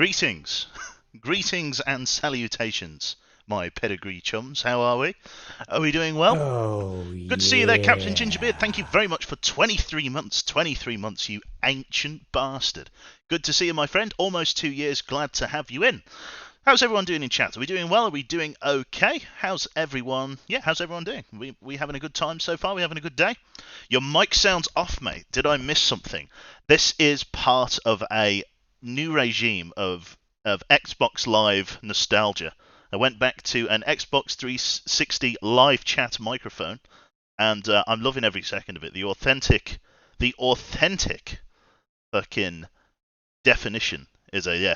Greetings. Greetings and salutations, my pedigree chums. How are we? Are we doing well? Oh, Good to see you there, Captain yeah. Gingerbeard. Thank you very much for 23 months. 23 months, you ancient bastard. Good to see you, my friend. Almost 2 years. Glad to have you in. How's everyone doing in chat? Are we doing well? Are we doing okay? How's everyone? Yeah, how's everyone doing? We having a good time so far? We having a good day? Your mic sounds off, mate. Did I miss something? This is part of a new regime of Xbox Live nostalgia. I went back to an Xbox 360 live chat microphone, and I'm loving every second of it. The authentic fucking definition is a yeah.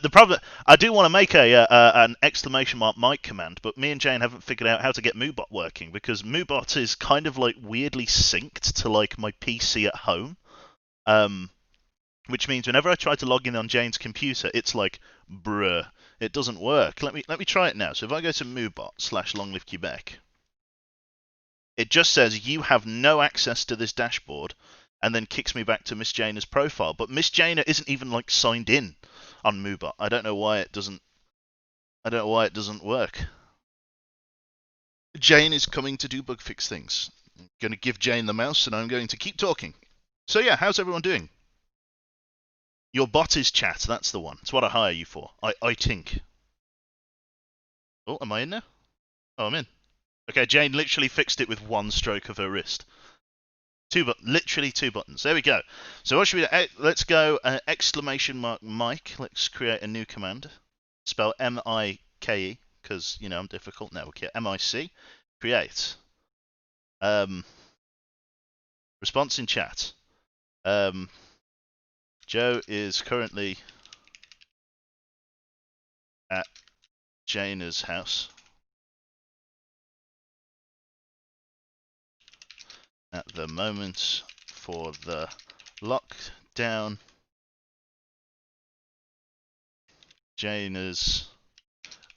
The problem, I do want to make an exclamation mark mic command, but me and Jane haven't figured out how to get Moobot working because Moobot is kind of like weirdly synced to like my PC at home. Um, which means whenever I try to log in on Jane's computer, it's like, bruh, it doesn't work. Let me try it now. So if I go to Moobot/Long Live Quebec, it just says you have no access to this dashboard, and then kicks me back to Miss Jana's profile. But Miss Jana isn't even like signed in on Moobot. I don't know why it doesn't. I don't know why it doesn't work. Jane is coming to do bug fix things. I'm going to give Jane the mouse, and I'm going to keep talking. So yeah, how's everyone doing? Your bot is chat. That's the one. It's what I hire you for. I think. Oh, am I in now? Oh, I'm in. Okay, Jane literally fixed it with one stroke of her wrist. Literally two buttons. There we go. So what should we do? Let's go exclamation mark Mike. Let's create a new command. Spell M-I-K-E, because, you know, I'm difficult. Now, okay, M-I-C. Create. Response in chat. Joe is currently at Jana's house. At the moment for the lockdown. Jana's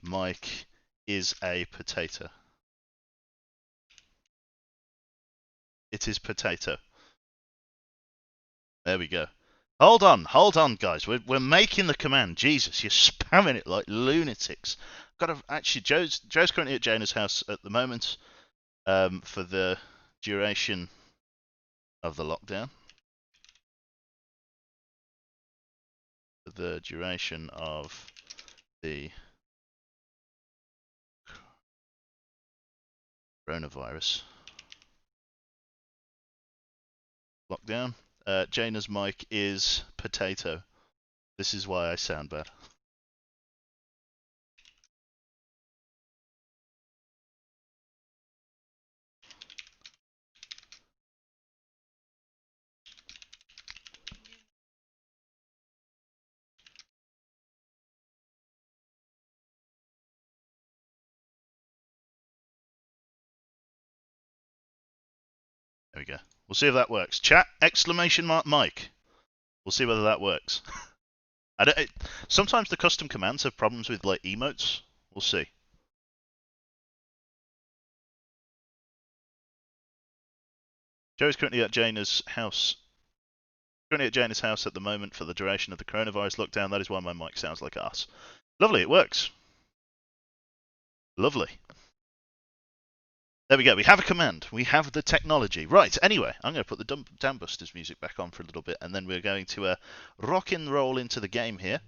mic is a potato. It is potato. There we go. Hold on, guys. We're making the command. Jesus, you're spamming it like lunatics. Actually, Joe's currently at Jana's house at the moment, for the duration of the lockdown. For the duration of the coronavirus lockdown. Jana's mic is potato. This is why I sound bad. There we go. We'll see if that works. Chat exclamation mark Mike. We'll see whether that works. Sometimes the custom commands have problems with like emotes. We'll see. Joe's currently at Jana's house. Currently at Jana's house at the moment for the duration of the coronavirus lockdown. That is why my mic sounds like ass. Lovely, it works. Lovely. There we go. We have a command. We have the technology. Right. Anyway, I'm going to put the Dambusters music back on for a little bit, and then we're going to rock and roll into the game here.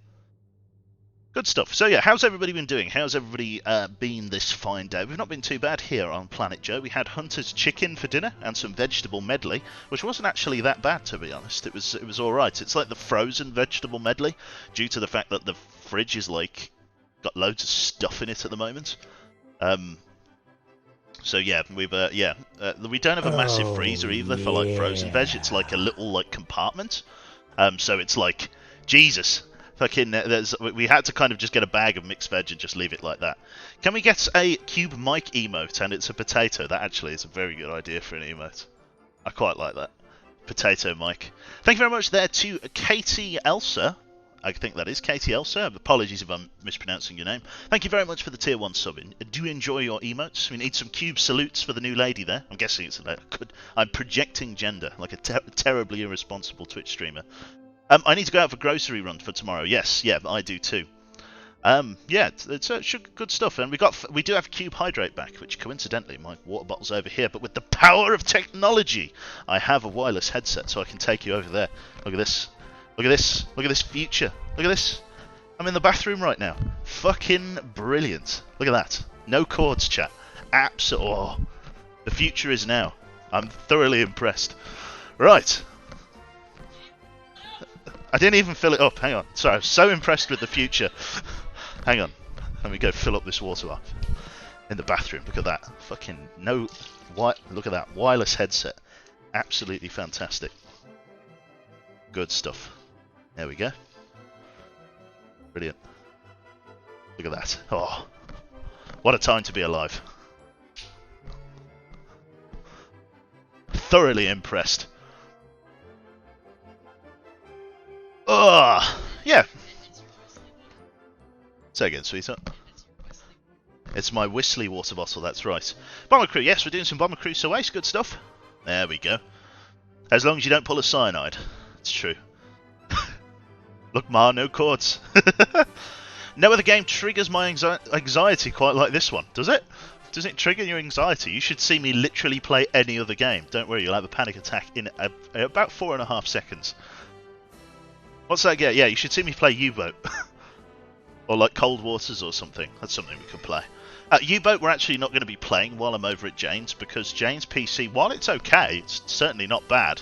Good stuff. So yeah, how's everybody been doing? How's everybody been this fine day? We've not been too bad here on Planet Joe. We had Hunter's chicken for dinner and some vegetable medley, which wasn't actually that bad, to be honest. It was all right. It's like the frozen vegetable medley, due to the fact that the fridge is like got loads of stuff in it at the moment. So yeah, we don't have a massive Oh, freezer either for like frozen veg. It's yeah. like a little like compartment. So it's like Jesus. Fucking, we had to kind of just get a bag of mixed veg and just leave it like that. Can we get a cube mic emote and it's a potato? That actually is a very good idea for an emote. I quite like that. Potato mic. Thank you very much there to Katie Elsa. I think that is Katie Elsa. Apologies if I'm mispronouncing your name. Thank you very much for the tier 1 sub. Do enjoy your emotes. We need some cube salutes for the new lady there. I'm guessing it's a lady. I'm projecting gender like a terribly irresponsible Twitch streamer. I need to go out for grocery run for tomorrow. Yes, yeah, I do too. Yeah, it's good stuff, and we do have Cube Hydrate back, which coincidentally my water bottle's over here. But with the power of technology, I have a wireless headset, so I can take you over there. Look at this, look at this, look at this future. Look at this. I'm in the bathroom right now. Fucking brilliant. Look at that. No cords, chat. Absolutely. Oh, the future is now. I'm thoroughly impressed. Right. I didn't even fill it up. Hang on. Sorry, I'm so impressed with the future. Hang on. Let me go fill up this water up in the bathroom. Look at that. Fucking no. Look at that. Wireless headset. Absolutely fantastic. Good stuff. There we go. Brilliant. Look at that. Oh. What a time to be alive. Thoroughly impressed. Oh, yeah. Say again, sweetheart. It's my Whistly water bottle, that's right. Bomber Crew, yes, we're doing some Bomber Crew Oasis, good stuff. There we go. As long as you don't pull a cyanide. It's true. Look, Ma, no cords. No other game triggers my anxiety quite like this one, does it? Does it trigger your anxiety? You should see me literally play any other game. Don't worry, you'll have a panic attack in about 4.5 seconds. What's that get? Yeah, you should see me play U-Boat. Or like Cold Waters or something. That's something we could play. U-Boat we're actually not going to be playing while I'm over at Jane's, because Jane's PC, while it's okay, it's certainly not bad.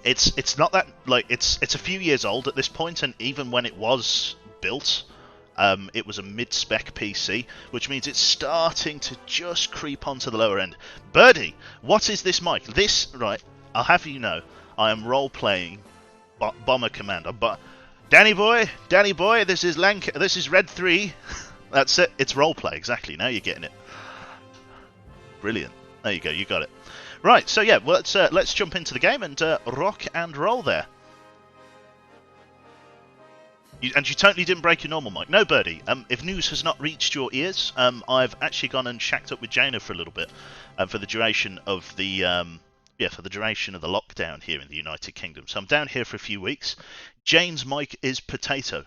It's not that, like, it's a few years old at this point, and even when it was built, it was a mid-spec PC, which means it's starting to just creep onto the lower end. Birdie, what is this mic? This, right, I'll have you know, I am role-playing Bomber Commander, but Danny boy, this is Red 3. That's it. It's roleplay, exactly. Now you're getting it. Brilliant. There you go. You got it. Right. So yeah, well, let's jump into the game and rock and roll there. And you totally didn't break your normal mic. No, Birdie. If news has not reached your ears, I've actually gone and shacked up with Jaina for a little bit, for the duration of the lockdown here in the United Kingdom. So I'm down here for a few weeks. Jane's mic is Potato.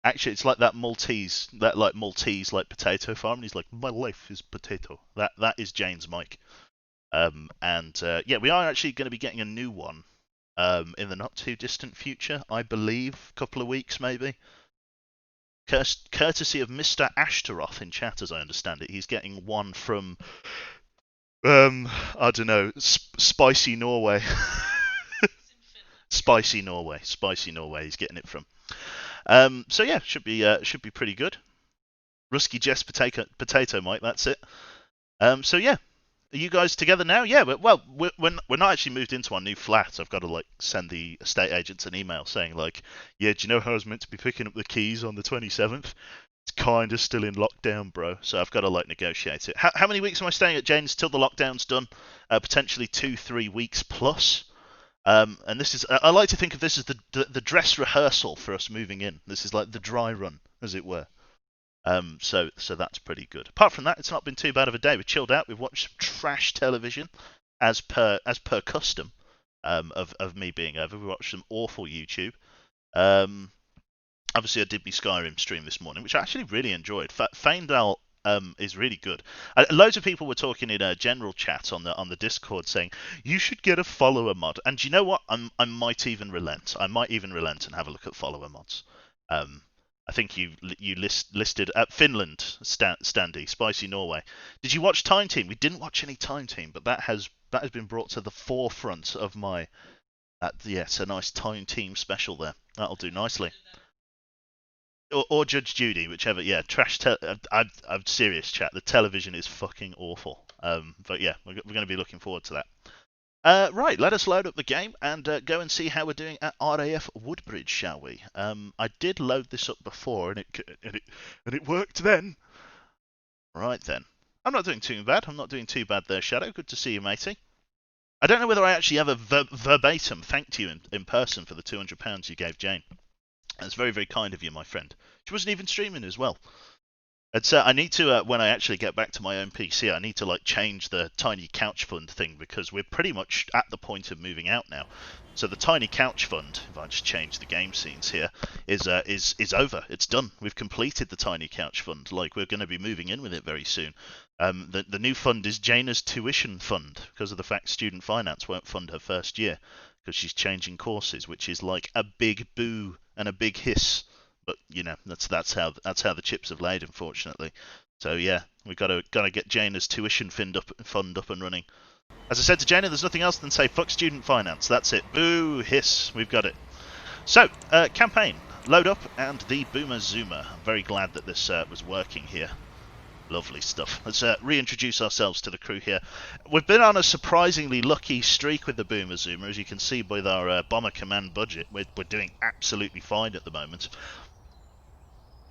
Actually, it's like that Maltese potato farm. And he's like, my life is potato. That is Jane's mic. Yeah, we are actually going to be getting a new one in the not too distant future, I believe, a couple of weeks maybe. Courtesy of Mr. Ashtaroth in chat, as I understand it. He's getting one from I don't know, Spicy Norway. Spicy Norway. He's getting it from. So yeah, should be pretty good. Rusky Jess potato Mike. That's it. So yeah, are you guys together now? Yeah, well, we're not actually moved into our new flat. I've got to like send the estate agents an email saying like, yeah, do you know how I was meant to be picking up the keys on the 27th? It's kind of still in lockdown, bro. So I've got to like negotiate it. How many weeks am I staying at Jane's till the lockdown's done? Potentially 2-3 weeks plus. And this is, I like to think of this as the dress rehearsal for us moving in. This is like the dry run, as it were. So that's pretty good. Apart from that, it's not been too bad of a day. We chilled out. We've watched some trash television, as per custom, of me being over. We watched some awful YouTube. Obviously, I did my Skyrim stream this morning, which I actually really enjoyed. Faendal is really good. Loads of people were talking in a general chat on the Discord saying you should get a follower mod. And you know what? I might even relent. I might even relent and have a look at follower mods. I think you listed Finland, Standy, Spicy Norway. Did you watch Time Team? We didn't watch any Time Team, but that has been brought to the forefront of my. Yes, a nice Time Team special there. That'll do nicely. Or Judge Judy, whichever. Yeah, trash. I'm serious, chat. The television is fucking awful. But yeah, we're going to be looking forward to that. Right, let us load up the game and go and see how we're doing at RAF Woodbridge, shall we? I did load this up before, and it worked then. Right then, I'm not doing too bad. I'm not doing too bad there, Shadow. Good to see you, matey. I don't know whether I actually ever verbatim thanked you in person for the £200 you gave Jane. That's very, very kind of you, my friend. She wasn't even streaming as well. And so I need to, when I actually get back to my own PC, I need to like change the Tiny Couch Fund thing because we're pretty much at the point of moving out now. So the Tiny Couch Fund, if I just change the game scenes here, is over. It's done. We've completed the Tiny Couch Fund. Like we're going to be moving in with it very soon. The new fund is Jaina's tuition fund because of the fact student finance won't fund her first year because she's changing courses, which is like a big boo and a big hiss. But you know that's how the chips have laid, unfortunately. So yeah, we gotta get Jaina's tuition fund up and running. As I said to Jaina, there's nothing else than say fuck student finance. That's it. Boo hiss. We've got it. So campaign load up and the Boomer Zoomer. I'm very glad that this was working here. Lovely stuff. Let's reintroduce ourselves to the crew here. We've been on a surprisingly lucky streak with the Boomer Zoomer, as you can see with our Bomber Command budget. We're doing absolutely fine at the moment.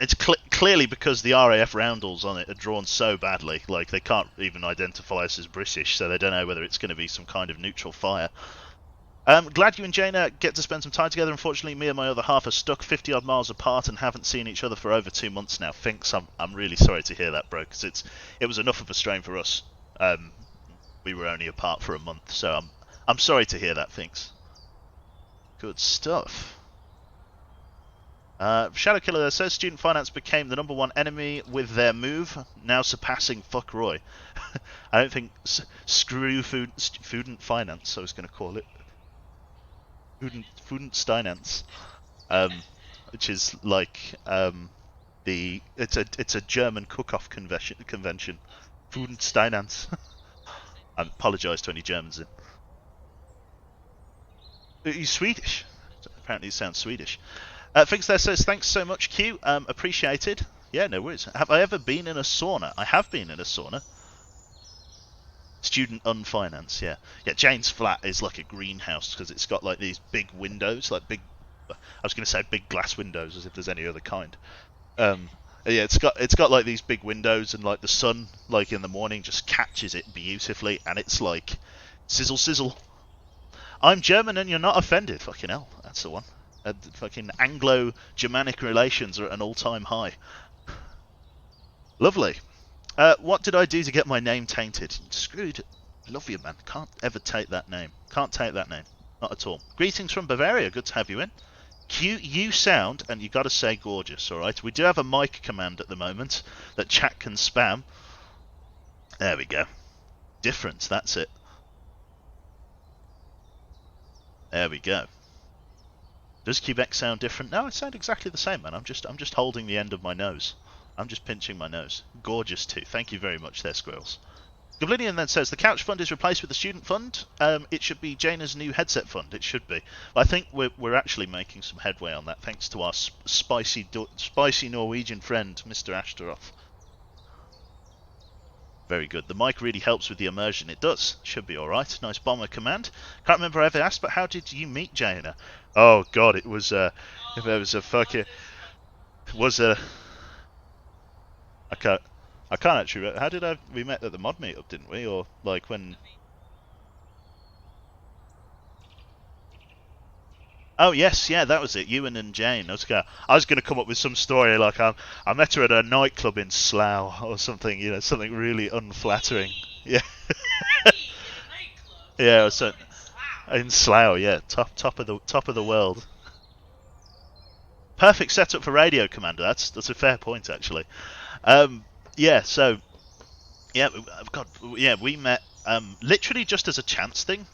It's clearly because the RAF roundels on it are drawn so badly, like they can't even identify us as British, so they don't know whether it's going to be some kind of neutral fire. Glad you and Jaina get to spend some time together. Unfortunately, me and my other half are stuck 50 odd miles apart and haven't seen each other for over 2 months now. Finks, I'm really sorry to hear that, bro, because it was enough of a strain for us. We were only apart for a month, so I'm sorry to hear that, Finks. Good stuff. Shadow Killer says student finance became the #1 enemy with their move, now surpassing fuck Roy. I don't think screw student finance, I was going to call it. Student finance, which is like it's a German cook-off convention. Student finance. I apologise to any Germans. He's Swedish. Apparently, he sounds Swedish. Finks there says, thanks so much, Q. Appreciated. Yeah, no worries. Have I ever been in a sauna? I have been in a sauna. Student unfinance, yeah. Yeah, Jane's flat is like a greenhouse because it's got like these big windows, like big... I was going to say big glass windows as if there's any other kind. Yeah, it's got like these big windows and like the sun, like in the morning, just catches it beautifully and it's like sizzle sizzle. I'm German and you're not offended. Fucking hell, that's the one. Fucking Anglo-Germanic relations are at an all-time high. Lovely. What did I do to get my name tainted? Screwed. Love you, man. Can't ever take that name. Can't take that name. Not at all. Greetings from Bavaria. Good to have you in. Q, you sound, and you got to say gorgeous, alright? We do have a mic command at the moment that chat can spam. There we go. Difference, that's it. There we go. Does Quebec sound different? No, I sound exactly the same, man. I'm just holding the end of my nose. I'm just pinching my nose. Gorgeous too. Thank you very much there, Squirrels. Goblinian then says, the couch fund is replaced with the student fund. It should be Jaina's new headset fund. It should be. I think we're actually making some headway on that, thanks to our spicy Norwegian friend, Mr. Ashtaroth. Very good. The mic really helps with the immersion. It does. Should be alright. Nice Bomber Command. Can't remember I ever asked, but how did you meet Jaina? Oh god, it was if there was a fucking... It was a... I can't actually... How did we met at the mod meetup, didn't we? Or like when... Oh yes, yeah, that was it. Ewan and Jane. I was gonna come up with some story like I met her at a nightclub in Slough or something. You know, something really unflattering. Yeah. Yeah, so in Slough, yeah, top of the world. Perfect setup for radio, Commander. That's a fair point actually. Yeah, so yeah, God, yeah, we met. Literally just as a chance thing,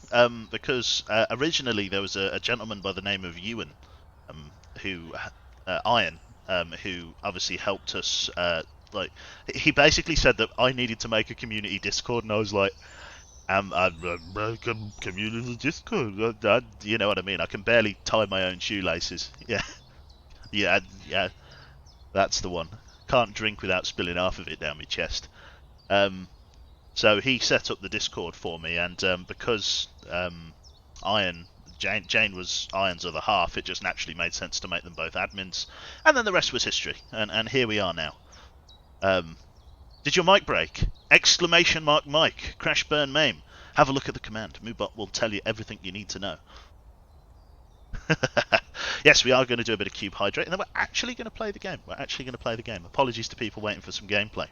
because originally there was a gentleman by the name of Ewan, Iron, who obviously helped us. Like, he basically said that I needed to make a community Discord, and I was like, I make a community Discord. You know what I mean? I can barely tie my own shoelaces. Yeah, yeah, that's the one. Can't drink without spilling half of it down my chest. So he set up the Discord for me, and because Jane was Iron's other half, it just naturally made sense to make them both admins, and then the rest was history. And here we are now. Did your mic break? Exclamation mark mic. Crash burn maim. Have a look at the command. Moobot will tell you everything you need to know. Yes, we are going to do a bit of Cube Hydrate, and then we're actually going to play the game. Apologies to people waiting for some gameplay.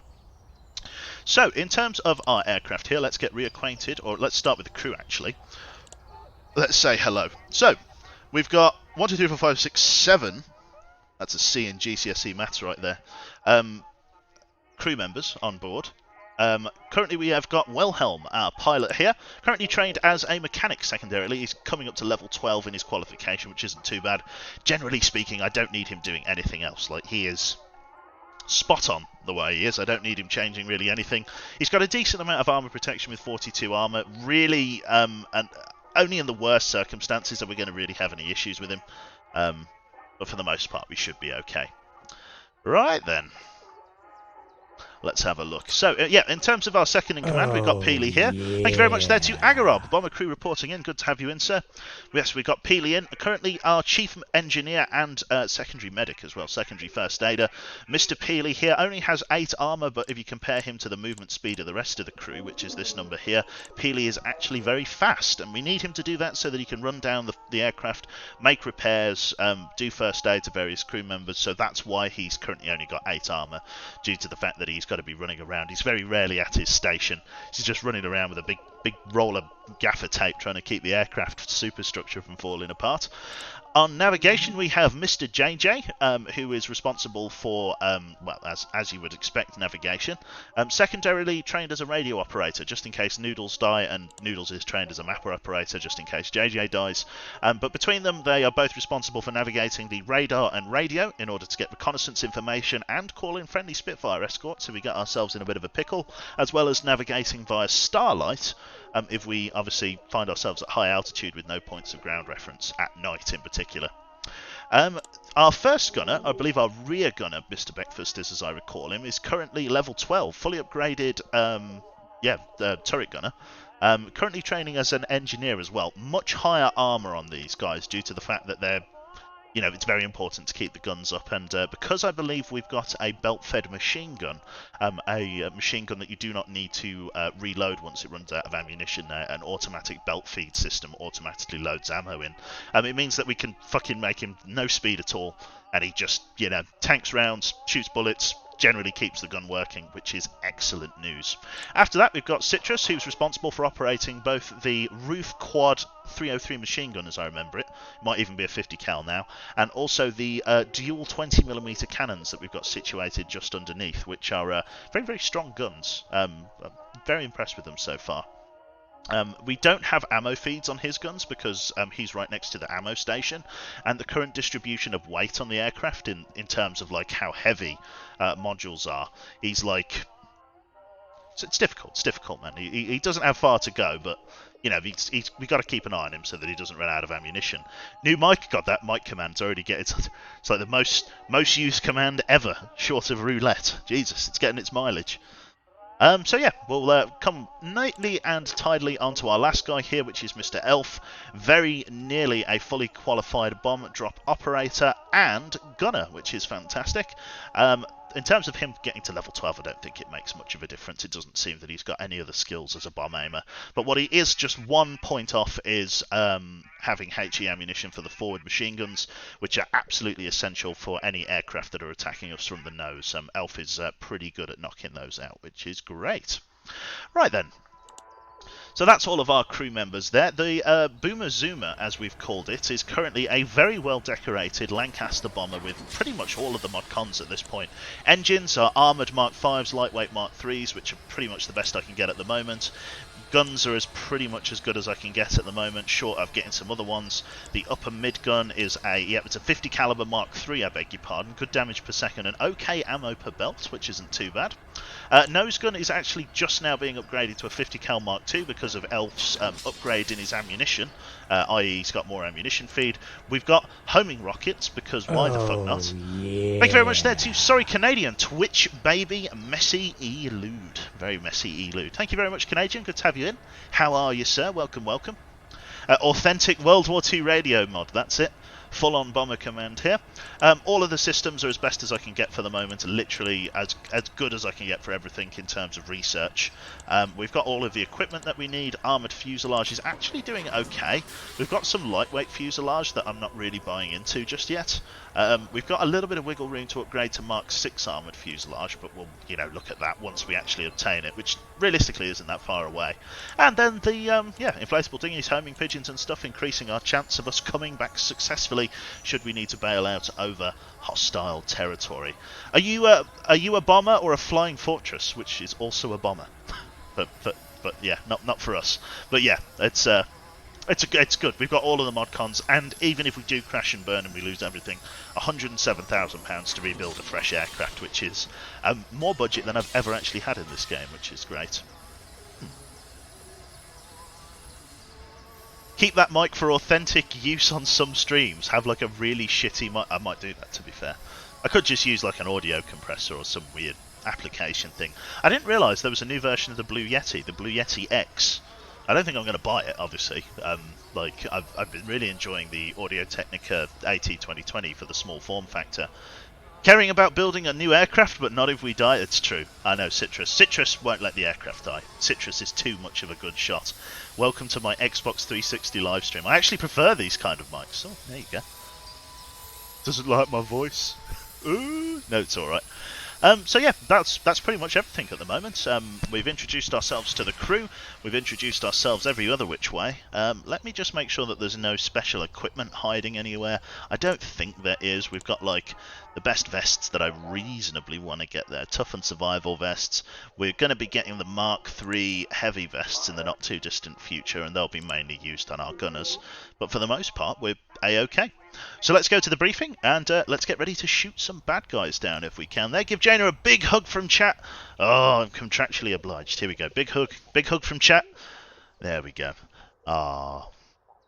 So, in terms of our aircraft here, let's get reacquainted, or let's start with the crew, actually. Let's say hello. So, we've got 1, 2, 3, 4, 5, 6, 7. That's a C in GCSE maths right there. Crew members on board. Currently we have got Wilhelm, our pilot here, currently trained as a mechanic secondarily. He's coming up to level 12 in his qualification, which isn't too bad. Generally speaking, I don't need him doing anything else. Like, he is spot on the way he is. I don't need him changing really anything. He's got a decent amount of armor protection with 42 armor. Really, and only in the worst circumstances are we going to really have any issues with him. But for the most part, we should be okay. Right then. Let's have a look. So, yeah, in terms of our second in command, we've got Peely here. Yeah. Thank you very much there to Agarob, Bomber Crew reporting in. Good to have you in, sir. Yes, we've got Peely in. Currently, our chief engineer and secondary medic as well, secondary first aider. Mr. Peely here only has 8 armor, but if you compare him to the movement speed of the rest of the crew, which is this number here, Peely is actually very fast, and we need him to do that so that he can run down the aircraft, make repairs, do first aid to various crew members. So that's why he's currently only got 8 armor, due to the fact that he's got to be running around. He's very rarely at his station. He's just running around with a big roll of gaffer tape trying to keep the aircraft superstructure from falling apart. On navigation, we have Mr. JJ, who is responsible for, well, as you would expect, navigation. Secondarily, trained as a radio operator, just in case Noodles die, and Noodles is trained as a mapper operator, just in case JJ dies. But between them, they are both responsible for navigating the radar and radio in order to get reconnaissance information and call in friendly Spitfire escorts if we get ourselves in a bit of a pickle, as well as navigating via Starlight, if we obviously find ourselves at high altitude with no points of ground reference, at night in particular. Our first gunner, I believe our rear gunner, Mr. Beckfast is as I recall him, is currently level 12, fully upgraded, turret gunner. Currently training as an engineer as well. Much higher armor on these guys due to the fact that they're, you know, it's very important to keep the guns up, and because I believe we've got a belt-fed machine gun, a machine gun that you do not need to reload once it runs out of ammunition, an automatic belt feed system automatically loads ammo in. It means that we can fucking make him no speed at all, and he just, you know, tanks rounds, shoots bullets, generally keeps the gun working, which is excellent news. After that, we've got Citrus, who's responsible for operating both the Roof Quad 303 machine gun, as I remember it. Might even be a 50 cal now, and also the dual 20mm cannons that we've got situated just underneath, which are very, very strong guns. I'm very impressed with them so far. We don't have ammo feeds on his guns because he's right next to the ammo station, and the current distribution of weight on the aircraft in terms of like how heavy modules are, he's like, it's difficult, man. He doesn't have far to go, but you know, we got to keep an eye on him so that he doesn't run out of ammunition. New Mike got that mic command's already it's like the most used command ever, short of roulette. Jesus, it's getting its mileage. So yeah, we'll come neatly and tidily onto our last guy here, which is Mr. Elf. Very nearly a fully qualified bomb drop operator and gunner, which is fantastic. In terms of him getting to level 12, I don't think it makes much of a difference. It doesn't seem that he's got any other skills as a bomb aimer. But what he is just 1 point off is having HE ammunition for the forward machine guns, which are absolutely essential for any aircraft that are attacking us from the nose. Elf is pretty good at knocking those out, which is great. Right then. So that's all of our crew members there. The Boomer Zoomer, as we've called it, is currently a very well decorated Lancaster bomber with pretty much all of the mod cons at this point. Engines are armoured Mark 5s, lightweight Mark 3s, which are pretty much the best I can get at the moment. Guns are pretty much as good as I can get at the moment, short of getting some other ones. The upper mid gun is it's a 50 caliber Mark III, I beg your pardon. Good damage per second and okay ammo per belt, which isn't too bad. Nose gun is actually just now being upgraded to a 50 cal Mark II because of Elf's upgrade in his ammunition, i.e. he's got more ammunition feed. We've got homing rockets because why the fuck not? Yeah. Thank you very much there to Sorry Canadian, Twitch baby, Messy Elude. Very messy Elude. Thank you very much, Canadian. Good to have you in. How are you, sir? Welcome, welcome. Authentic World War II radio mod, that's it. full-on Bomber Command here. All of the systems are as best as I can get for the moment, literally as good as I can get for everything in terms of research. We've got all of the equipment that we need. Armoured fuselage is actually doing okay. We've got some lightweight fuselage that I'm not really buying into just yet. We've got a little bit of wiggle room to upgrade to Mark 6 armoured fuselage, but we'll, look at that once we actually obtain it, which realistically isn't that far away. And then the, inflatable dinghies, homing pigeons and stuff, increasing our chance of us coming back successfully should we need to bail out over hostile territory. Are you a bomber or a flying fortress, which is also a bomber? but yeah, not for us. But yeah, it's good. We've got all of the mod cons, and even if we do crash and burn and we lose everything, £107,000 to rebuild a fresh aircraft, which is more budget than I've ever actually had in this game, which is great. Keep that mic for authentic use on some streams. Have like a really shitty mic. I might do that, to be fair. I could just use like an audio compressor or some weird application thing. I didn't realise there was a new version of the Blue Yeti, the Blue Yeti X. I don't think I'm going to buy it, obviously. I've been really enjoying the Audio-Technica AT2020 for the small form factor. Caring about building a new aircraft, but not if we die. It's true. I know Citrus. Citrus won't let the aircraft die. Citrus is too much of a good shot. Welcome to my Xbox 360 live stream. I actually prefer these kind of mics. Oh, there you go. Doesn't like my voice. Ooh. No, it's alright. So yeah, that's pretty much everything at the moment. We've introduced ourselves to the crew. We've introduced ourselves every other which way. Let me just make sure that there's no special equipment hiding anywhere. I don't think there is. We've got like the best vests that I reasonably want to get there. Toughened survival vests. We're going to be getting the Mark III heavy vests in the not too distant future, and they'll be mainly used on our gunners. But for the most part, we're A-OK. So let's go to the briefing, and let's get ready to shoot some bad guys down if we can. There, give Jaina a big hug from chat. Oh, I'm contractually obliged. Here we go. Big hug from chat. There we go. Ah,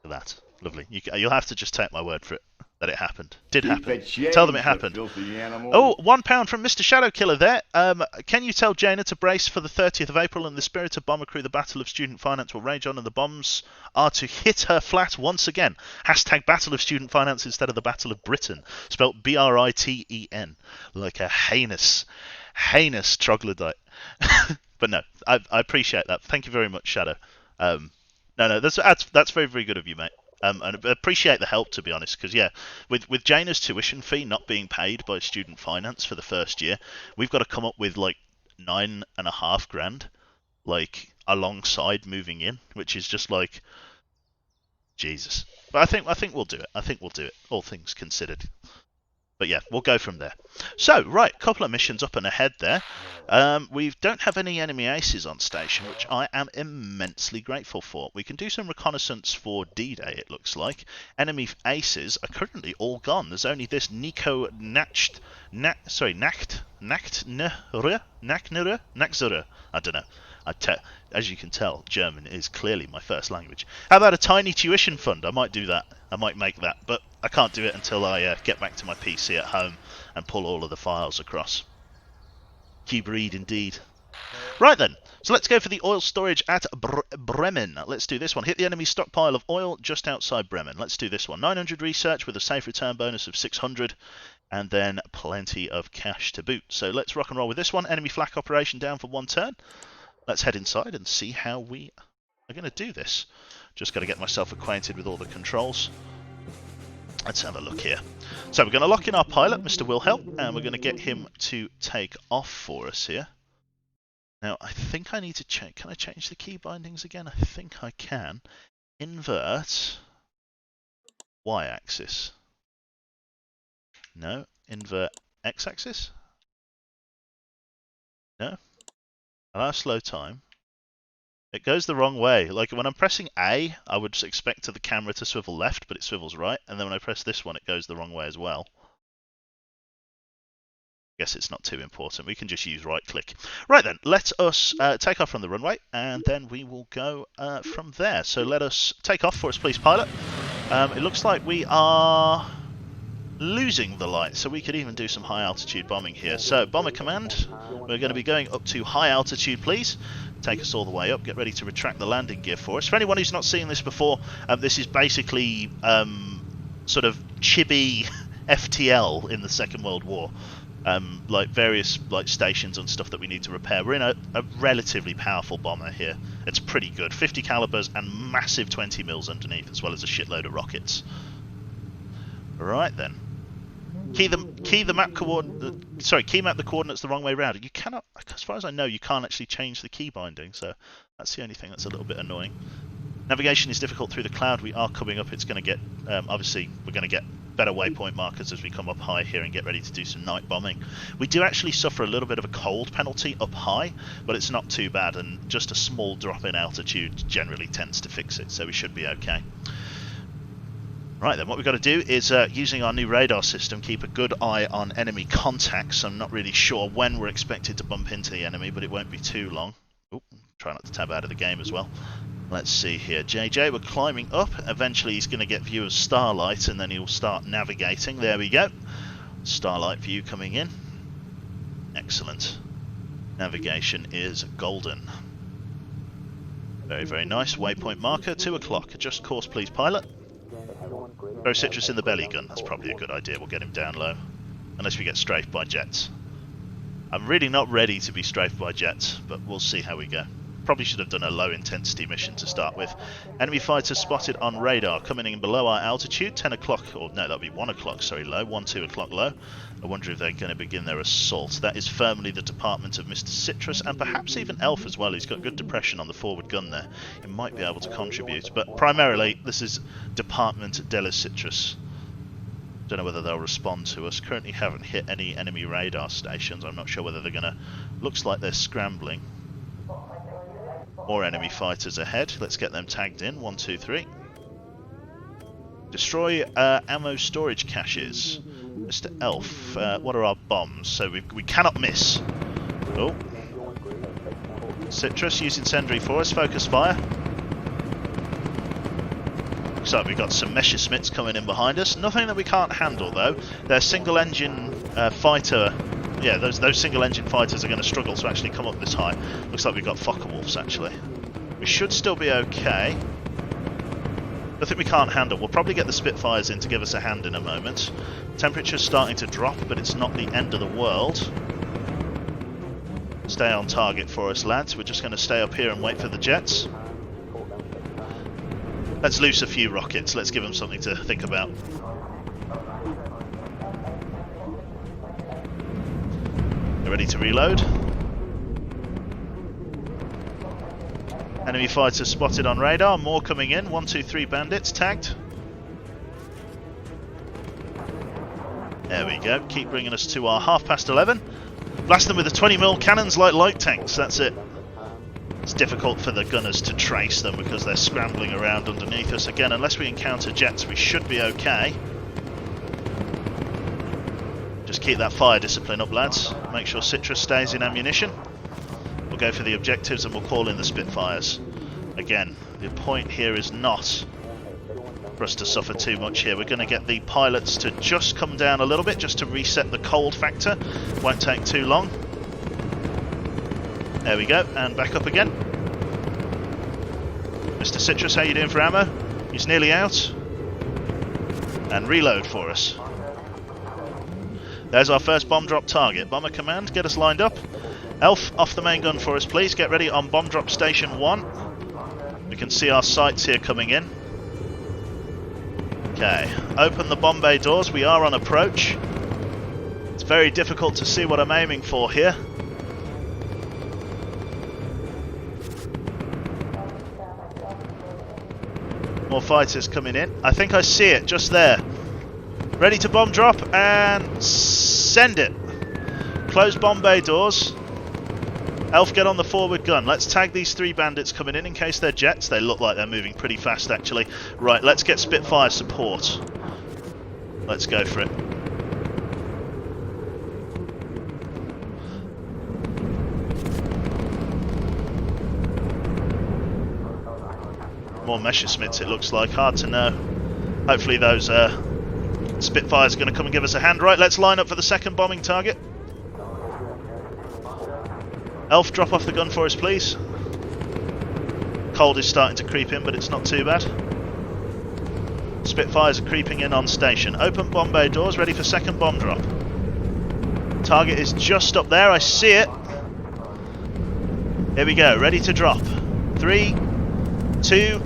look at that. Lovely. You'll have to just take my word for it that it happened. Did happen. Tell them it happened. Oh, £1 from Mr. Shadow Killer there. Can you tell Jaina to brace for the 30th of April in the spirit of Bomber Crew? The Battle of Student Finance will rage on, and the bombs are to hit her flat once again. Hashtag Battle of Student Finance instead of the Battle of Britain, spelt Briten, like a heinous troglodyte. But no, I appreciate that. Thank you very much, Shadow. No, that's very, very good of you, mate. And I appreciate the help, to be honest, because yeah, with Jaina's tuition fee not being paid by Student Finance for the first year, we've got to come up with like $9,500, like alongside moving in, which is just like Jesus. But I think we'll do it. I think we'll do it, all things considered. But yeah, we'll go from there. So, right, couple of missions up and ahead there. We don't have any enemy aces on station, which I am immensely grateful for. We can do some reconnaissance for D-Day, it looks like. Enemy aces are currently all gone. There's only this Nico Nacht, I don't know. As you can tell, German is clearly my first language. How about a tiny tuition fund? I might do that. I might make that, but I can't do it until I get back to my PC at home and pull all of the files across. Keyboard indeed. Right then, so let's go for the oil storage at Bremen. Let's do this one. Hit the enemy stockpile of oil just outside Bremen. Let's do this one. 900 research with a safe return bonus of 600. And then plenty of cash to boot. So let's rock and roll with this one. Enemy flak operation down for one turn. Let's head inside and see how we are going to do this. Just got to get myself acquainted with all the controls. Let's have a look here. So we're going to lock in our pilot, Mr. Wilhelm, and we're going to get him to take off for us here. Now, I think I need to change. Can I change the key bindings again? I think I can. Invert Y-axis. No. Invert X-axis. No. Allow slow time. It goes the wrong way. Like when I'm pressing A, I would expect the camera to swivel left, but it swivels right. And then when I press this one, it goes the wrong way as well. Guess it's not too important. We can just use right click. Right then, let us take off from the runway, and then we will go from there. So let us take off for us, please, pilot. It looks like we are losing the light, so we could even do some high altitude bombing here. So Bomber Command, we're going to be going up to high altitude, please. Take us all the way up. Get ready to retract the landing gear for us. For anyone who's not seen this before, this is basically sort of chibi FTL in the Second World War. Like various like stations and stuff that we need to repair. We're in a relatively powerful bomber here. It's pretty good. 50 calibers and massive 20 mils underneath, as well as a shitload of rockets. Right then. Key the map key map the coordinates the wrong way round. You cannot, as far as I know, you can't actually change the key binding, so that's the only thing that's a little bit annoying. Navigation is difficult through the cloud. We are coming up. It's going to get, obviously, we're going to get better waypoint markers as we come up high here and get ready to do some night bombing. We do actually suffer a little bit of a cold penalty up high, but it's not too bad, and just a small drop in altitude generally tends to fix it, so we should be okay. Right then, what we've got to do is, using our new radar system, keep a good eye on enemy contacts. I'm not really sure when we're expected to bump into the enemy, but it won't be too long. Oop, try not to tab out of the game as well. Let's see here. JJ, we're climbing up. Eventually he's going to get view of Starlight, and then he'll start navigating. There we go. Starlight view coming in. Excellent. Navigation is golden. Very, very nice. Waypoint marker, 2 o'clock. Adjust course, please, pilot. Throw Citrus in the belly gun. That's probably a good idea. We'll get him down low. Unless we get strafed by jets. I'm really not ready to be strafed by jets, but we'll see how we go. Probably should have done a low intensity mission to start with. Enemy fighter spotted on radar, coming in below our altitude, 10 o'clock, or no, that'll be 1 o'clock, sorry, low, 2 o'clock low. I wonder if they're going to begin their assault. That is firmly the department of Mr. Citrus, and perhaps even Elf as well. He's got good depression on the forward gun there. He might be able to contribute, but primarily this is Department Della Citrus. Don't know whether they'll respond to us. Currently haven't hit any enemy radar stations. I'm not sure whether they're going to... Looks like they're scrambling. More enemy fighters ahead. Let's get them tagged in. 1, 2, 3. Destroy ammo storage caches. Mr. Elf, what are our bombs? So we cannot miss. Oh. Citrus, use incendiary for us. Focus fire. Looks like we've got some Messerschmitts coming in behind us. Nothing that we can't handle though. They're single engine fighter. Yeah, those single engine fighters are going to struggle to actually come up this high. Looks like we've got Focke-Wulfs actually. We should still be okay. Nothing we can't handle. We'll probably get the Spitfires in to give us a hand in a moment. Temperature's starting to drop, but it's not the end of the world. Stay on target for us, lads. We're just going to stay up here and wait for the jets. Let's loose a few rockets. Let's give them something to think about. They're ready to reload. Enemy fighters spotted on radar. More coming in. 1, 2, 3 bandits tagged. There we go. Keep bringing us to our 11:30. Blast them with the 20mm cannons like light tanks. That's it. It's difficult for the gunners to trace them because they're scrambling around underneath us. Again, unless we encounter jets, we should be okay. Just keep that fire discipline up, lads. Make sure Citrus stays in ammunition. We'll go for the objectives and we'll call in the Spitfires. Again, the point here is not for us to suffer too much here. We're going to get the pilots to just come down a little bit, just to reset the cold factor. Won't take too long. There we go, and back up again. Mr. Citrus, how you doing for ammo? He's nearly out. And reload for us. There's our first bomb drop target. Bomber command, get us lined up. Elf, off the main gun for us, please. Get ready on bomb drop station 1. We can see our sights here coming in. Okay, open the bomb bay doors. We are on approach. It's very difficult to see what I'm aiming for here. More fighters coming in. I think I see it just there. Ready to bomb drop and send it. Close bomb bay doors. Elf, get on the forward gun. Let's tag these 3 bandits coming in case they're jets. They look like they're moving pretty fast actually. Right, let's get Spitfire support. Let's go for it. More Messerschmitts it looks like, hard to know. Hopefully those Spitfires are going to come and give us a hand. Right, let's line up for the second bombing target. Elf, drop off the gun for us, please. Cold is starting to creep in, but it's not too bad. Spitfires are creeping in on station. Open bomb bay doors, ready for second bomb drop. Target is just up there, I see it. Here we go, ready to drop. 3, 2,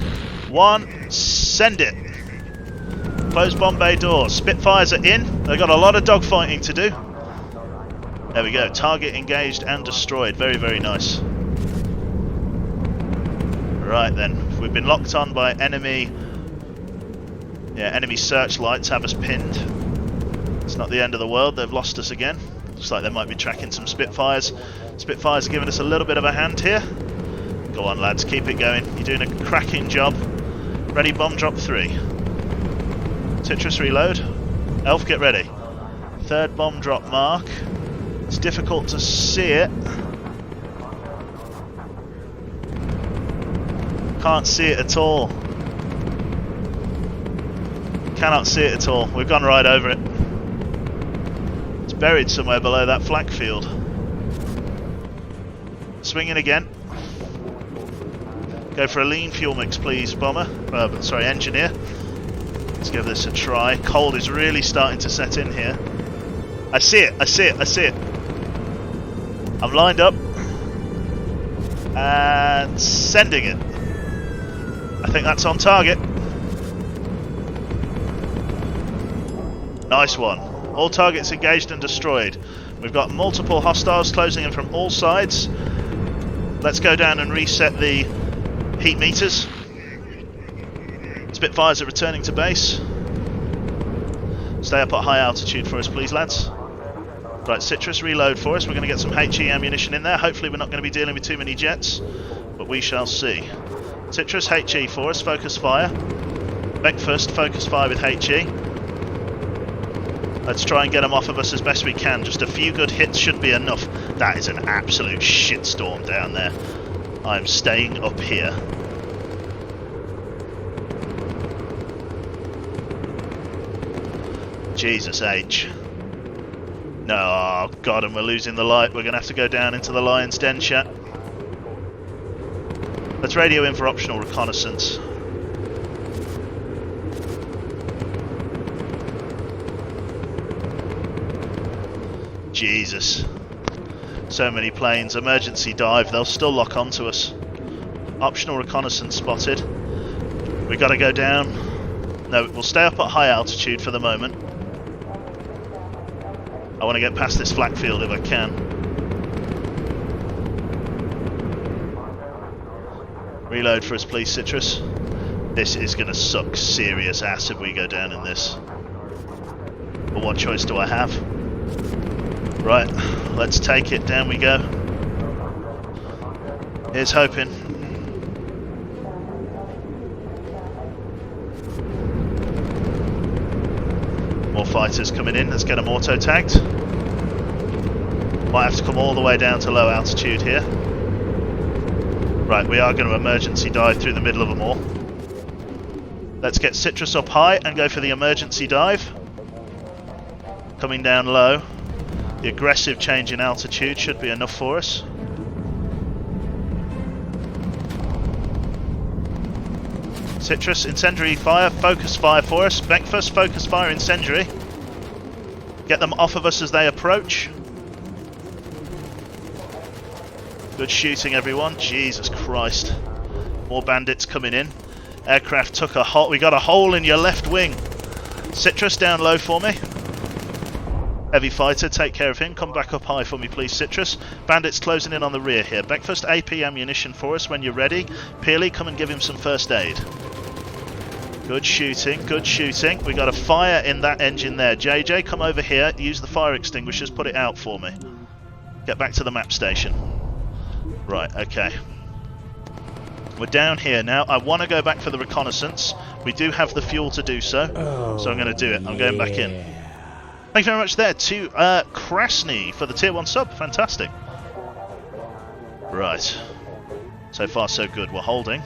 1, send it. Close bomb bay doors. Spitfires are in. They've got a lot of dogfighting to do. There we go. Target engaged and destroyed. Very, very nice. Right then. We've been locked on by enemy. Yeah, enemy searchlights have us pinned. It's not the end of the world. They've lost us again. Looks like they might be tracking some Spitfires. Spitfires are giving us a little bit of a hand here. Go on, lads. Keep it going. You're doing a cracking job. Ready, bomb drop 3. Citrus reload. Elf, get ready. Third bomb drop mark. It's difficult to see it. Can't see it at all. Cannot see it at all. We've gone right over it. It's buried somewhere below that flak field. Swinging again. Go for a lean fuel mix, please, bomber. Sorry, engineer. Let's give this a try. Cold is really starting to set in here. I see it, I see it, I see it. I'm lined up. And sending it. I think that's on target. Nice one. All targets engaged and destroyed. We've got multiple hostiles closing in from all sides. Let's go down and reset the heat meters. Spitfires are returning to base. Stay up at high altitude for us, please, lads. Right, Citrus, reload for us. We're going to get some HE ammunition in there. Hopefully we're not going to be dealing with too many jets, but we shall see. Citrus, HE for us. Focus fire. Breakfast, focus fire with HE. Let's try and get them off of us as best we can. Just a few good hits should be enough. That is an absolute shitstorm down there. I'm staying up here. Jesus H. No, oh God, and we're losing the light. We're going to have to go down into the Lion's Den, chat. Let's radio in for optional reconnaissance. Jesus. So many planes. Emergency dive. They'll still lock onto us. Optional reconnaissance spotted. We got to go down. No, we'll stay up at high altitude for the moment. I want to get past this flak field if I can. Reload for us, please, Citrus. This is going to suck serious ass if we go down in this. But what choice do I have? Right, let's take it. Down we go. Here's hoping. More fighters coming in. Let's get them auto-tagged. Might have to come all the way down to low altitude here. Right, we are going to emergency dive through the middle of them all. Let's get Citrus up high and go for the emergency dive. Coming down low. The aggressive change in altitude should be enough for us. Citrus, incendiary fire, focus fire for us. Breakfast, focus fire, incendiary. Get them off of us as they approach. Good shooting, everyone. Jesus Christ. More bandits coming in. Aircraft took a hole. We got a hole in your left wing. Citrus, down low for me. Heavy fighter, take care of him. Come back up high for me, please, Citrus. Bandits closing in on the rear here. Breakfast, AP ammunition for us when you're ready. Peely, come and give him some first aid. Good shooting, good shooting. We got a fire in that engine there. JJ, come over here. Use the fire extinguishers. Put it out for me. Get back to the map station. Right, okay. We're down here now. I want to go back for the reconnaissance. We do have the fuel to do so. So I'm going to do it. I'm going back in. Thank you very much there to Krasny for the tier 1 sub. Fantastic. Right. So far so good. We're holding.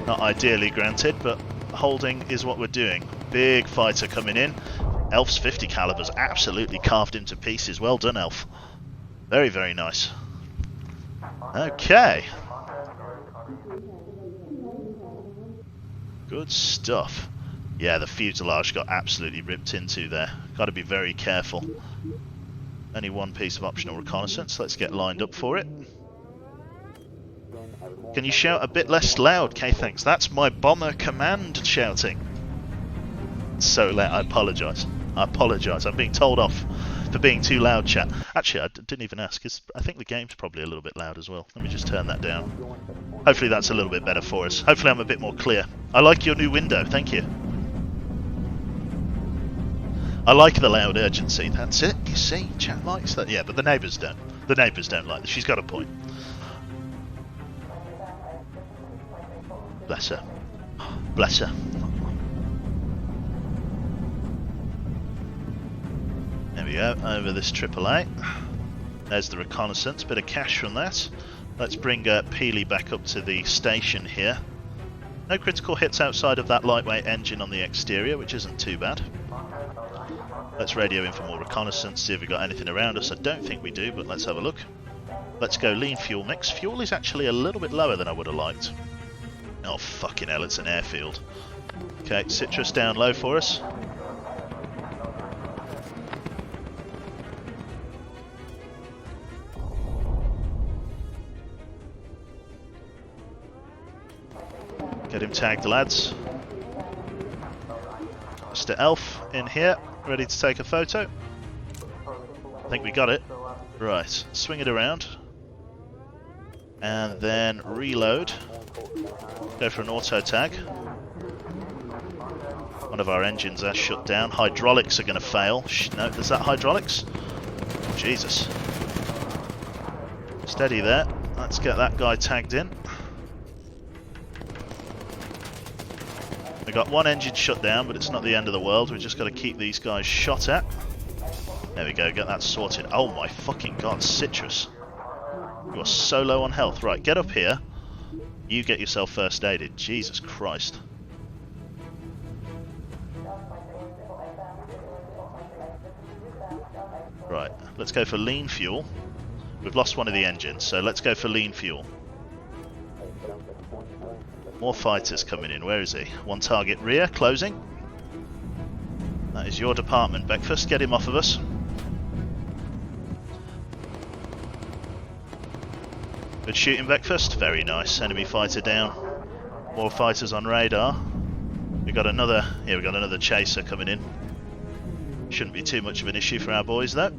Not ideally granted, but holding is what we're doing. Big fighter coming in. Elf's 50 calibers absolutely carved him to pieces. Well done, Elf. Very, very nice. Okay. Good stuff. Yeah, the fuselage got absolutely ripped into there. Got to be very careful. Only one piece of optional reconnaissance. Let's get lined up for it. Can you shout a bit less loud, K-Thanks? That's my bomber command shouting. So loud. I apologise. I apologise. I'm being told off for being too loud, chat. Actually, I didn't even ask. I think the game's probably a little bit loud as well. Let me just turn that down. Hopefully that's a little bit better for us. Hopefully I'm a bit more clear. I like your new window. Thank you. I like the loud urgency. That's it. You see, chat likes that. Yeah, but the neighbours don't. The neighbours don't like this. She's got a point. Bless her. Bless her. There we go. Over this AAA. There's the reconnaissance. Bit of cash from that. Let's bring Peely back up to the station here. No critical hits outside of that lightweight engine on the exterior, which isn't too bad. Let's radio in for more reconnaissance, see if we've got anything around us. I don't think we do, but let's have a look. Let's go lean fuel mix. Fuel is actually a little bit lower than I would have liked. Oh, fucking hell, it's an airfield. Okay, Citrus down low for us. Get him tagged, lads. Mr. Elf in here, ready to take a photo. I think we got it. Right, swing it around. And then reload. Go for an auto tag. One of our engines has shut down. Hydraulics are going to fail. No, is that hydraulics? Jesus. Steady there. Let's get that guy tagged in. We got one engine shut down, but it's not the end of the world. We've just got to keep these guys shot at. There we go, get that sorted. Oh my fucking god, Citrus. You are so low on health. Right, get up here. You get yourself first aided. Jesus Christ. Right, let's go for lean fuel. We've lost one of the engines, so let's go for lean fuel. More fighters coming in. Where is he? One target rear, closing. That is your department, Beckfast. Get him off of us. Good shooting, Beckfast. Very nice. Enemy fighter down. More fighters on radar. We got another. Yeah, we got another chaser coming in. Shouldn't be too much of an issue for our boys, though.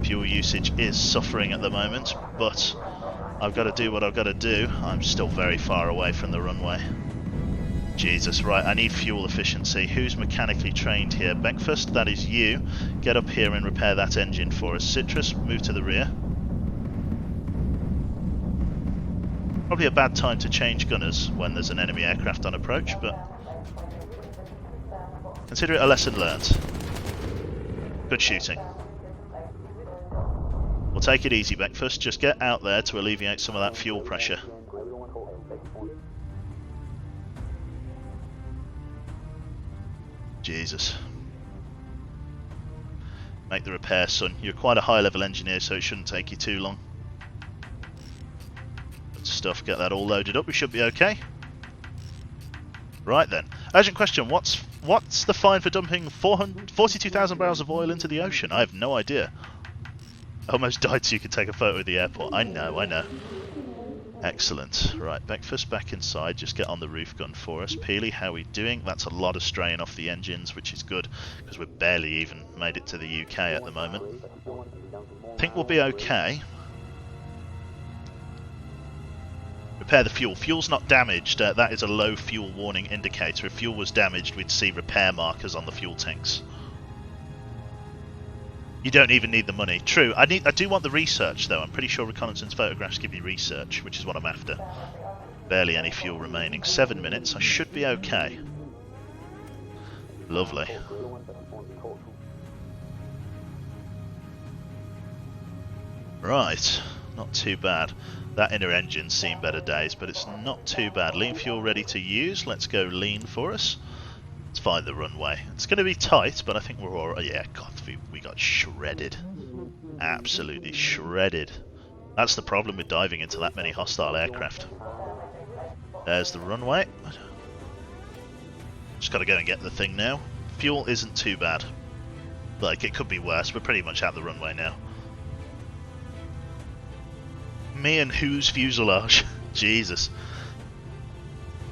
Fuel usage is suffering at the moment, but I've got to do what I've got to do. I'm still very far away from the runway. Jesus, right, I need fuel efficiency. Who's mechanically trained here? Beckfast, that is you. Get up here and repair that engine for us. Citrus, move to the rear. Probably a bad time to change gunners when there's an enemy aircraft on approach, but consider it a lesson learnt. Good shooting. We'll take it easy, Beckfast. Just get out there to alleviate some of that fuel pressure. Jesus. Make the repair, son. You're quite a high-level engineer, so it shouldn't take you too long. Good stuff. Get that all loaded up. We should be okay. Right then. Urgent question. What's the fine for dumping 42,000 barrels of oil into the ocean? I have no idea. I almost died so you could take a photo of the airport. I know, I know. Excellent. Right, Beckfast back inside. Just get on the roof gun for us. Peely, how are we doing? That's a lot of strain off the engines, which is good, because we've barely even made it to the UK at the moment. Think we'll be okay. Repair the fuel. Fuel's not damaged. That is a low fuel warning indicator. If fuel was damaged, we'd see repair markers on the fuel tanks. You don't even need the money. True. I do want the research, though. I'm pretty sure reconnaissance photographs give you research, which is what I'm after. Barely any fuel remaining. 7 minutes. I should be okay. Lovely. Right. Not too bad. That inner engine's seen better days, but it's not too bad. Lean fuel ready to use. Let's go lean for us. Let's find the runway. It's going to be tight, but I think we're all right. Yeah, God, we got shredded. Absolutely shredded. That's the problem with diving into that many hostile aircraft. There's the runway. Just got to go and get the thing now. Fuel isn't too bad. Like, it could be worse. We're pretty much out the runway now. Me and whose fuselage? Jesus.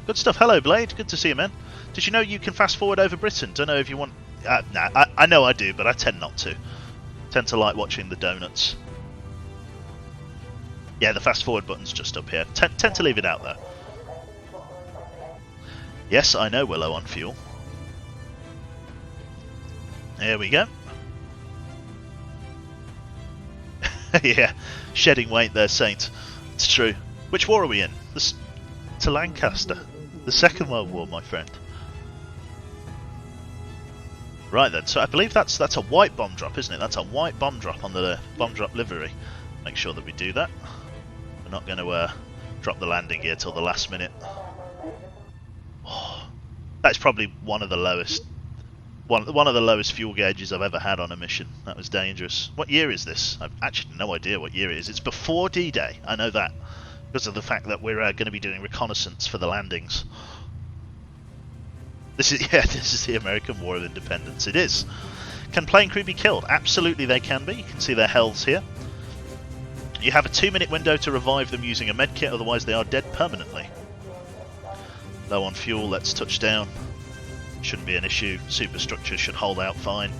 Good stuff. Hello, Blade. Good to see you, man. Did you know you can fast forward over Britain? Don't know if you want... nah, I know I do, but I tend not to. Tend to like watching the donuts. Yeah, the fast forward button's just up here. Tend to leave it out there. Yes, I know we're low on fuel. There we go. Yeah, shedding weight there, Saint. It's true. Which war are we in? To Lancaster. The Second World War, my friend. Right then, so I believe that's a white bomb drop, isn't it? That's a white bomb drop on the bomb drop livery. Make sure that we do that. We're not going to drop the landing gear till the last minute. Oh, that's probably one of the lowest fuel gauges I've ever had on a mission. That was dangerous. What year is this? I've actually no idea what year it is. It's before D-Day. I know that because of the fact that we're going to be doing reconnaissance for the landings. This is the American War of Independence. It is. Can plane crew be killed? Absolutely they can be. You can see their healths here. You have a 2-minute window to revive them using a medkit, otherwise they are dead permanently. Low on fuel, let's touch down. Shouldn't be an issue. Superstructure should hold out fine.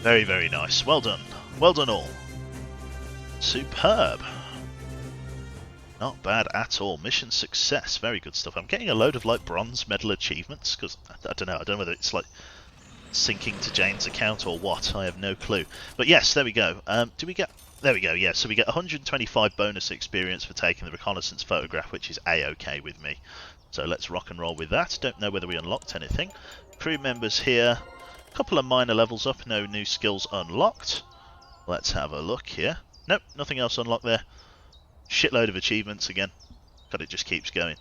Very, very nice. Well done. Well done all. Superb. Not bad at all. Mission success. Very good stuff. I'm getting a load of like bronze medal achievements because I don't know whether it's like syncing to Jane's account or what. I have no clue. But yes, there we go. Do we get... There we go, yeah, so we get 125 bonus experience for taking the reconnaissance photograph, which is A-OK with me. So let's rock and roll with that. Don't know whether we unlocked anything. Crew members here. A couple of minor levels up, no new skills unlocked. Let's have a look here. Nope, nothing else unlocked there. Shitload of achievements again. God, it just keeps going.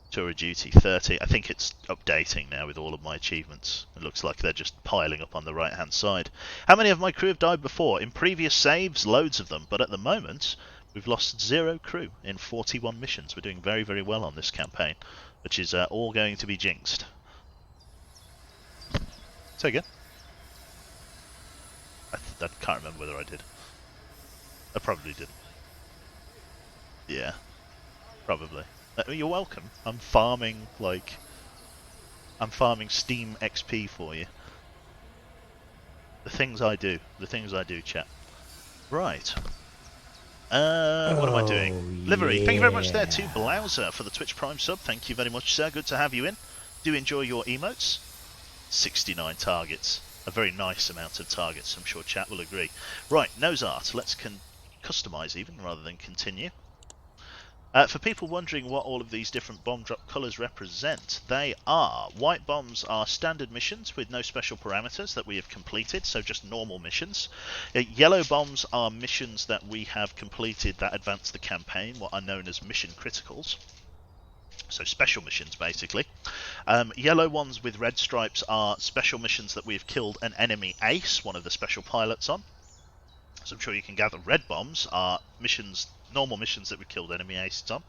Tour of Duty 30. I think it's updating now with all of my achievements. It looks like they're just piling up on the right hand side. How many of my crew have died before? In previous saves, loads of them, but at the moment we've lost 0 crew in 41 missions. We're doing very, very well on this campaign, which is all going to be jinxed. Say again? I can't remember whether I did. I probably didn't. Yeah, probably. You're welcome. I'm farming Steam XP for you. The things I do, chat. Right. What am I doing? Livery. Yeah. Thank you very much there to Blouser for the Twitch Prime sub. Thank you very much, sir. Good to have you in. Do enjoy your emotes. 69 targets. A very nice amount of targets. I'm sure chat will agree. Right, nose art. Let's customize even rather than continue. For people wondering what all of these different bomb drop colours represent, they are: white bombs are standard missions with no special parameters that we have completed, so just normal missions. Yellow bombs are missions that we have completed that advance the campaign, what are known as mission criticals. So special missions, basically. Yellow ones with red stripes are special missions that we have killed an enemy ace, one of the special pilots on. So I'm sure you can gather red bombs are missions, normal missions that we killed enemy aces on.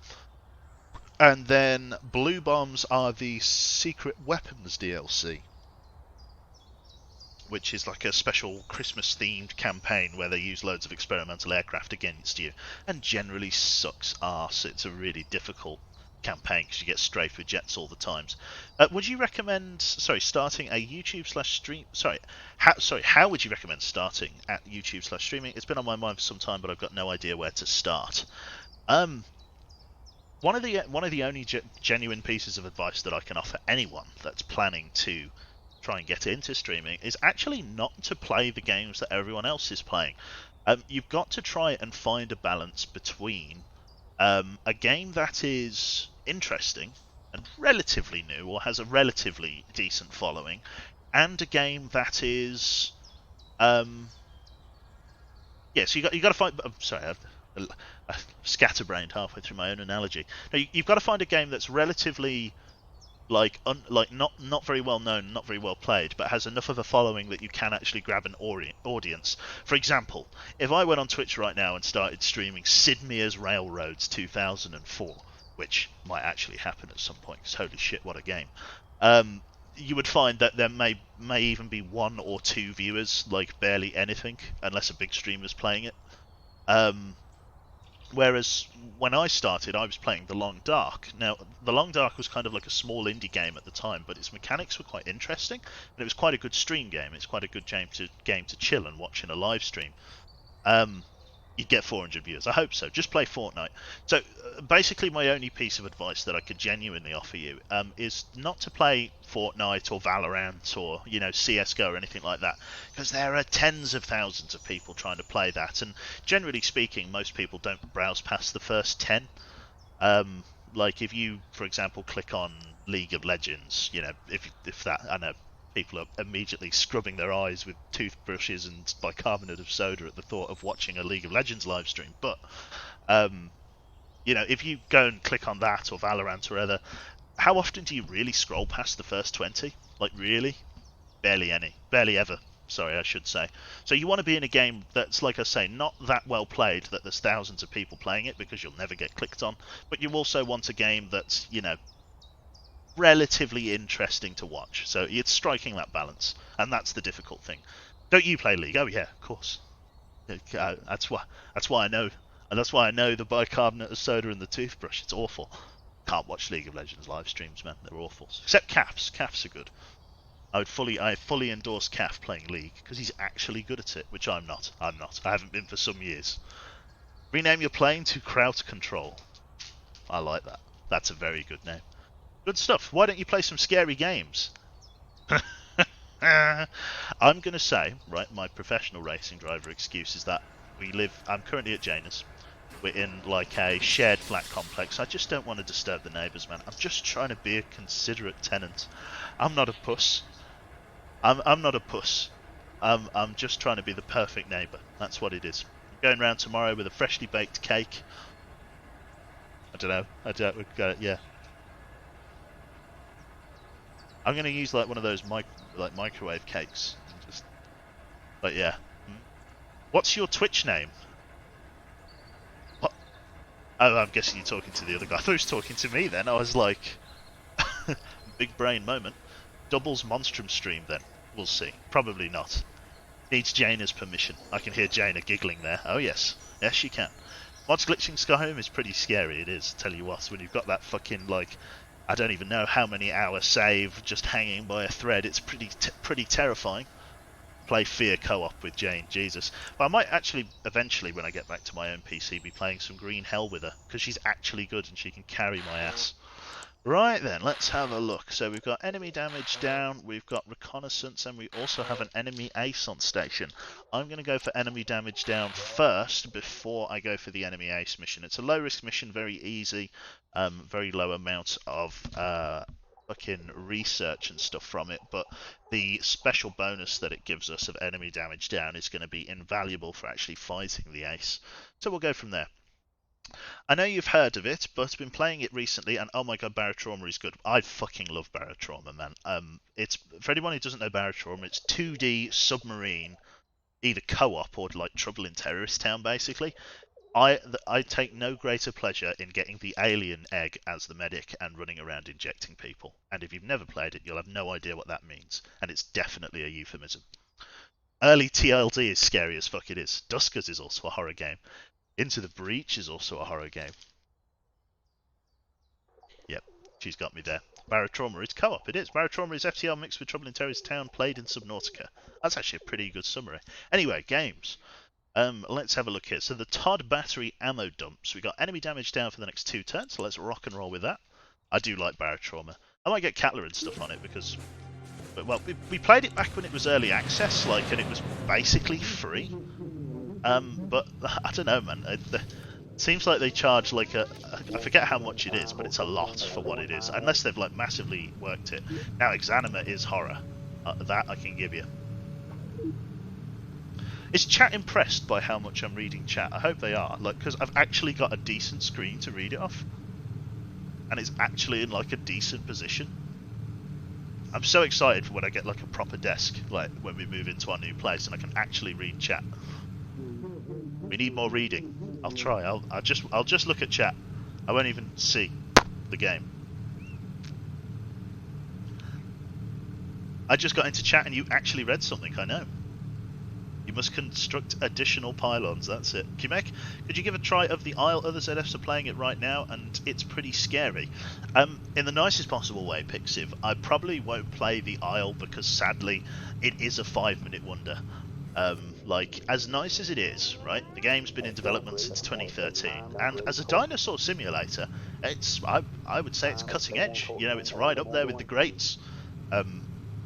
And then blue bombs are the secret weapons DLC, which is like a special Christmas themed campaign where they use loads of experimental aircraft against you and generally sucks arse. It's a really difficult campaign because you get strafed with jets all the times. Would you recommend starting a YouTube/stream? How would you recommend starting at YouTube/streaming? It's been on my mind for some time, but I've got no idea where to start. One of the only genuine pieces of advice that I can offer anyone that's planning to try and get into streaming is actually not to play the games that everyone else is playing. You've got to try and find a balance between a game that is interesting and relatively new or has a relatively decent following, and a game that is so you got to find. I'm sorry, I scatterbrained halfway through my own analogy. No, you've got to find a game that's relatively not very well known, not very well played, but has enough of a following that you can actually grab an audience. For example, if I went on Twitch right now and started streaming Sid Meier's Railroads 2004, which might actually happen at some point, because holy shit, what a game. You would find that there may even be 1 or 2 viewers, like barely anything, unless a big streamer's playing it. Whereas when I started, I was playing The Long Dark. Now, The Long Dark was kind of like a small indie game at the time, but its mechanics were quite interesting, and it was quite a good stream game. It's quite a good game to chill and watch in a live stream. You'd get 400 viewers. I hope so. Just play Fortnite. So basically my only piece of advice that I could genuinely offer you is not to play Fortnite or Valorant or, you know, CSGO or anything like that, because there are tens of thousands of people trying to play that, and generally speaking, most people don't browse past the first 10. Like if you, for example, click on League of Legends, you know, if that, I know people are immediately scrubbing their eyes with toothbrushes and bicarbonate of soda at the thought of watching a League of Legends live stream. But, you know, if you go and click on that or Valorant or other, how often do you really scroll past the first 20? Like, really? Barely any. Barely ever. Sorry, I should say. So you want to be in a game that's, like I say, not that well played, that there's thousands of people playing it, because you'll never get clicked on. But you also want a game that's, you know, relatively interesting to watch. So it's striking that balance, and that's the difficult thing. Don't you play League? Oh yeah, of course. That's why I know, and that's why I know the bicarbonate of soda and the toothbrush. It's awful. Can't watch League of Legends live streams, man. They're awful. Except Cafs. Cafs are good. I fully endorse Caf playing League because he's actually good at it, which I'm not. I haven't been for some years. Rename your plane to Kraut Control. I like that. That's a very good name. Good stuff. Why don't you play some scary games? I'm going to say, right, my professional racing driver excuse is that I'm currently at Janus. We're in like a shared flat complex. I just don't want to disturb the neighbours, man. I'm just trying to be a considerate tenant. I'm not a puss. I'm not a puss. I'm just trying to be the perfect neighbour. That's what it is. I'm going round tomorrow with a freshly baked cake. I don't know. Yeah. I'm going to use like one of those microwave cakes. But yeah. What's your Twitch name? What? Oh, I'm guessing you're talking to the other guy. I thought he was talking to me then. I was like... Big brain moment. Doubles Monstrum stream then. We'll see. Probably not. Needs Jaina's permission. I can hear Jaina giggling there. Oh yes. Yes, she can. Mods glitching Skyrim is pretty scary, it is. Tell you what, when you've got that fucking, like... I don't even know how many hours save just hanging by a thread. It's pretty terrifying. Play Fear co-op with Jane, Jesus. But I might actually, eventually, when I get back to my own PC, be playing some Green Hell with her, because she's actually good and she can carry my ass. Right then, let's have a look. So we've got enemy damage down, we've got reconnaissance, and we also have an enemy ace on station. I'm going to go for enemy damage down first before I go for the enemy ace mission. It's a low risk mission, very easy, very low amount of fucking research and stuff from it, but the special bonus that it gives us of enemy damage down is going to be invaluable for actually fighting the ace. So we'll go from there. I know you've heard of it, but I've been playing it recently, and oh my god, Barotrauma is good. I fucking love Barotrauma, man. It's for anyone who doesn't know Barotrauma, it's 2D submarine, either co-op or like Trouble in Terrorist Town, basically. I take no greater pleasure in getting the alien egg as the medic and running around injecting people. And if you've never played it, you'll have no idea what that means, and it's definitely a euphemism. Early TLD is scary as fuck. It is. Duskers is also a horror game. Into the Breach is also a horror game. Yep, she's got me there. Barotrauma is co-op, it is. Barotrauma is FTL mixed with Trouble in Terrorist Town, played in Subnautica. That's actually a pretty good summary. Anyway, games. Let's have a look here. So the Todd Battery ammo dumps. We got enemy damage down for the next 2 turns, so let's rock and roll with that. I do like Barotrauma. I might get Catler and stuff on it because... Well, we played it back when it was early access, like, and it was basically free. But I don't know, man. It seems like they charge like I forget how much it is, but it's a lot for what it is. Unless they've like massively worked it. Now, Exanima is horror. That I can give you. Is chat impressed by how much I'm reading chat? I hope they are. Like, because I've actually got a decent screen to read it off, and it's actually in like a decent position. I'm so excited for when I get like a proper desk, like when we move into our new place, and I can actually read chat. We need more reading. I'll try. I'll just look at chat. I won't even see. the game. I just got into chat and you actually read something, I know. You must construct additional pylons, that's it. Kimek, could you give a try of the Isle? Other ZFs are playing it right now and it's pretty scary. In the nicest possible way, Pixiv, I probably won't play the Isle because sadly it is a 5-minute wonder. Like, as nice as it is, right, the game's been in development since 2013, and as a dinosaur simulator, it's, I would say it's cutting edge. You know, it's right up there with the greats.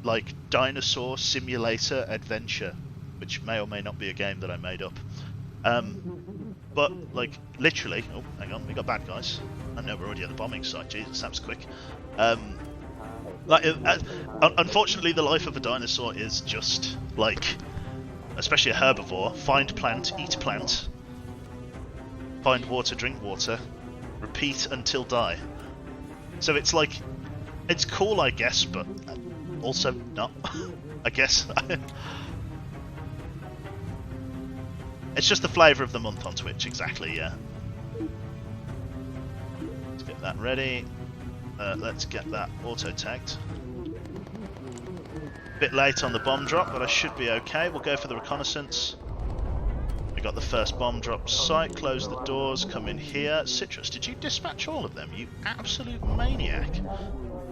Like, dinosaur simulator adventure, which may or may not be a game that I made up. But, like, literally... Oh, hang on, we got bad guys. I know we're already at the bombing site. Jesus, that was quick. Unfortunately, the life of a dinosaur is just, like... Especially a herbivore. Find plant, eat plant. Find water, drink water. Repeat until die. So it's like... It's cool, I guess, but... Also not, I guess. It's just the flavour of the month on Twitch, exactly, yeah. Let's get that ready. Let's get that auto-tagged. Bit late on the bomb drop, but I should be okay. We'll go for the reconnaissance. We got the first bomb drop site, close the doors, come in here. Citrus, did you dispatch all of them? You absolute maniac.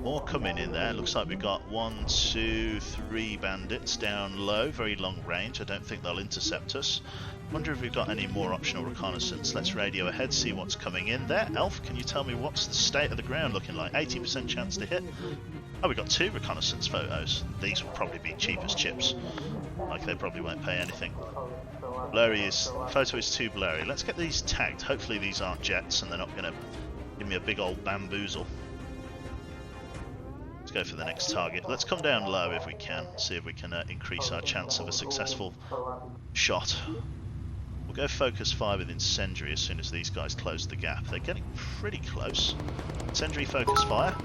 More coming in there. Looks like we've got 1, 2, 3 bandits down low, very long range. I don't think they'll intercept us. Wonder if we've got any more optional reconnaissance. Let's radio ahead, see what's coming in there. Elf, can you tell me what's the state of the ground looking like? 80% chance to hit. Oh, we've got 2 reconnaissance photos. These will probably be cheap as chips. Like, they probably won't pay anything. Photo is too blurry. Let's get these tagged. Hopefully these aren't jets and they're not going to give me a big old bamboozle. Go for the next target. Let's come down low if we can, see if we can increase our chance of a successful shot. We'll go focus fire with incendiary as soon as these guys close the gap. They're getting pretty close. Incendiary focus fire.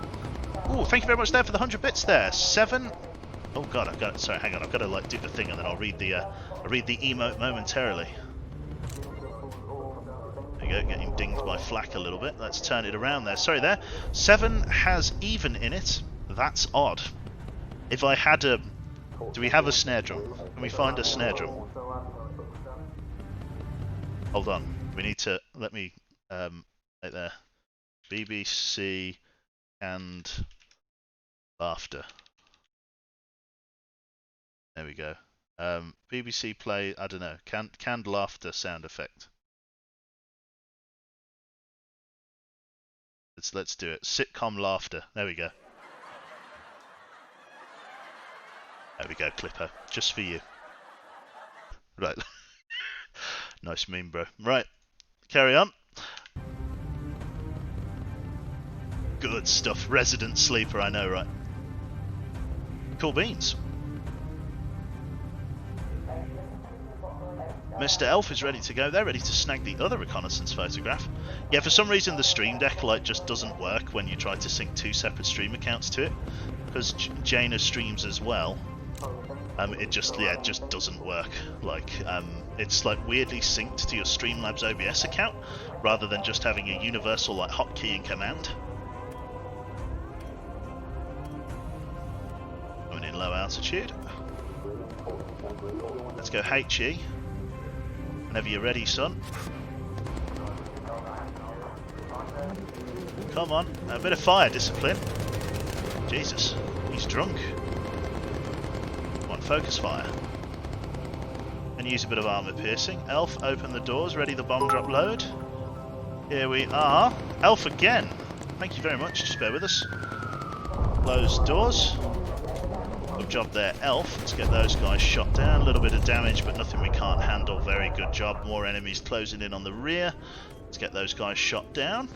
Oh, thank you very much there for the 100 bits there. 7. Oh god, I've got it. Sorry, hang on. I've got to like do the thing and then I'll read the emote momentarily. There you go, getting dinged by flak a little bit. Let's turn it around there. Sorry there. 7 has even in it. That's odd. If I had a... Do we have a snare drum? Can we find a snare drum? Hold on. We need to... Let me... right there. BBC and laughter. There we go. BBC play... I don't know. Canned laughter sound effect. Let's do it. Sitcom laughter. There we go. There we go, Clipper. Just for you. Right. Nice meme, bro. Right. Carry on. Good stuff. Resident sleeper, I know, right? Cool beans. Mr. Elf is ready to go. They're ready to snag the other reconnaissance photograph. Yeah, for some reason the Stream Deck like just doesn't work when you try to sync 2 separate stream accounts to it. Because Jaina streams as well. It just doesn't work. Like, it's like weirdly synced to your Streamlabs OBS account rather than just having a universal like hotkey and command. Going in low altitude. Let's go HE. Whenever you're ready, son. Come on, a bit of fire discipline. Jesus, he's drunk. Focus fire. And use a bit of armor piercing. Elf, open the doors, ready the bomb drop load. Here we are. Elf again. Thank you very much, just bear with us. Close doors. Good job there, Elf. Let's get those guys shot down. A little bit of damage, but nothing we can't handle. Very good job. More enemies closing in on the rear. Let's get those guys shot down.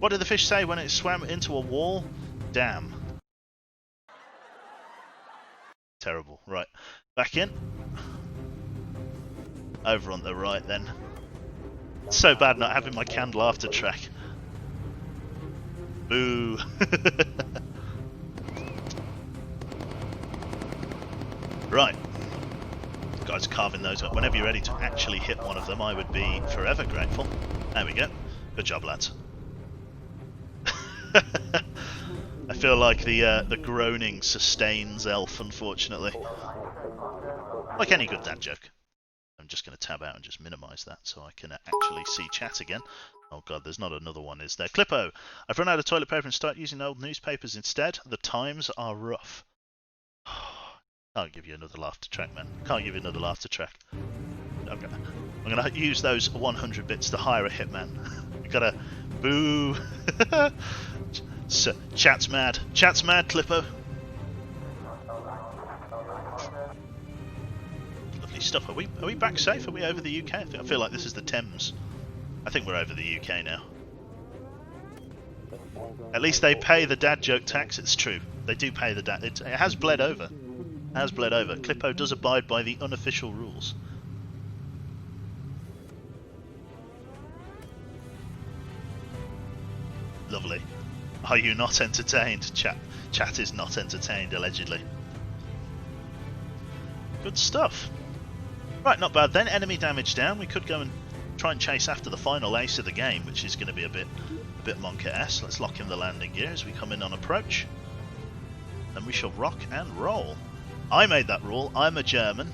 What did the fish say when it swam into a wall? Damn. Terrible. Right, back in. Over on the right then. It's so bad not having my canned laughter track. Boo. Right. Guys carving those up. Whenever you're ready to actually hit one of them, I would be forever grateful. There we go. Good job, lads. I feel like the groaning sustains Elf, unfortunately. Like any good dad joke. I'm just going to tab out and just minimise that so I can actually see chat again. Oh god, there's not another one, is there? Clippo, I've run out of toilet paper and start using old newspapers instead. The times are rough. Can't give you another laughter track, man. Can't give you another laughter track. I'm gonna use those 100 bits to hire a hitman. You gotta boo. So, chat's mad. Chat's mad, Clippo. Lovely stuff. Are we back safe? Are we over the UK? I feel like this is the Thames. I think we're over the UK now. At least they pay the dad joke tax. It's true. They do pay the dad. It has bled over. It has bled over. Clippo does abide by the unofficial rules. Lovely. Are you not entertained? Chat is not entertained, allegedly. Good stuff. Right, not bad then. Enemy damage down. We could go and try and chase after the final ace of the game, which is going to be a bit Monka-esque. Let's lock in the landing gear as we come in on approach. Then we shall rock and roll. I made that rule. I'm a German.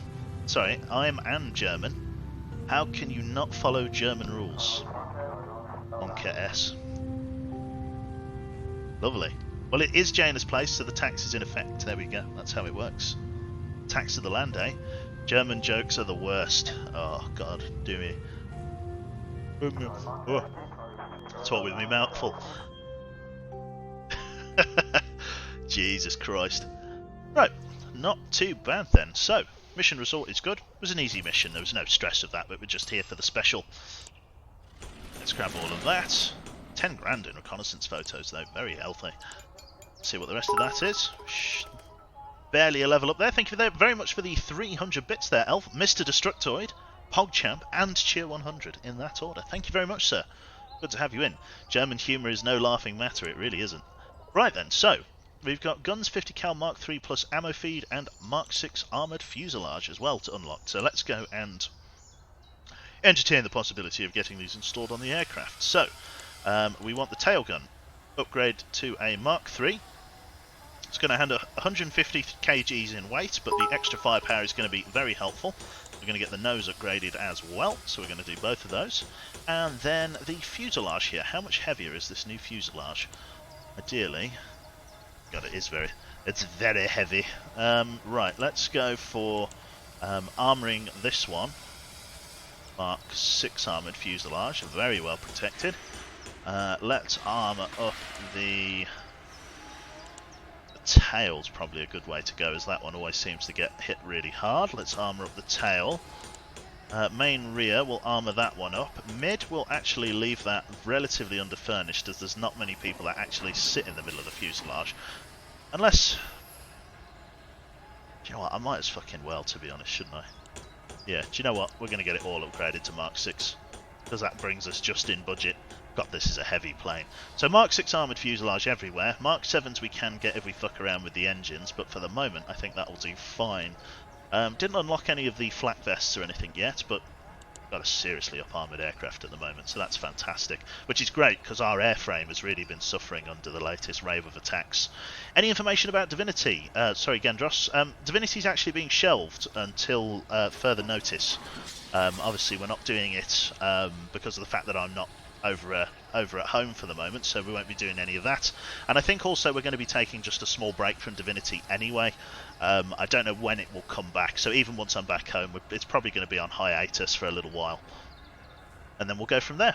Sorry, I'm an German. How can you not follow German rules? Monka-esque. Lovely. Well, it is Jaina's place, so the tax is in effect. There we go. That's how it works. Tax of the land, eh? German jokes are the worst. Oh, God. Do me. Oh. Talk with me mouthful. Jesus Christ. Right. Not too bad then. So, mission result is good. It was an easy mission. There was no stress of that, but we're just here for the special. Let's grab all of that. 10 grand in reconnaissance photos though, very healthy. Let's see what the rest of that is. Shh. Barely a level up there. Thank you very much for the 300 bits there, Elf, Mr. Destructoid, PogChamp and Cheer 100 in that order. Thank you very much, sir. Good to have you in. German humour is no laughing matter, it really isn't. Right then, so we've got guns 50 cal Mark III plus ammo feed and Mark VI armoured fuselage as well to unlock. So let's go and entertain the possibility of getting these installed on the aircraft. So we want the tail gun upgrade to a Mark III. It's going to handle 150 kgs in weight, but the extra firepower is going to be very helpful. We're going to get the nose upgraded as well, so we're going to do both of those. And then the fuselage here. How much heavier is this new fuselage? Ideally, God, it's very heavy. Right, let's go for armouring this one. Mark VI armoured fuselage, very well protected. Let's armour up the tail's probably a good way to go, as that one always seems to get hit really hard. Let's armour up the tail. Main rear, we'll armour that one up. Mid, we'll actually leave that relatively underfurnished, as there's not many people that actually sit in the middle of the fuselage. Unless... Do you know what, I might as fucking well, to be honest, shouldn't I? Yeah, do you know what, we're going to get it all upgraded to Mark VI, because that brings us just in budget. God, this is a heavy plane. So Mark VI armoured fuselage everywhere. Mark 7s we can get if we fuck around with the engines, but for the moment I think that will do fine. Didn't unlock any of the flak vests or anything yet, but got a seriously up armoured aircraft at the moment, so that's fantastic. Which is great, because our airframe has really been suffering under the latest wave of attacks. Any information about Divinity? Sorry, Gendros. Divinity's actually being shelved until further notice. Obviously we're not doing it because of the fact that I'm not over at home for the moment, so we won't be doing any of that. And I think also we're going to be taking just a small break from Divinity anyway. I don't know when it will come back, so even once I'm back home, it's probably going to be on hiatus for a little while. And then we'll go from there.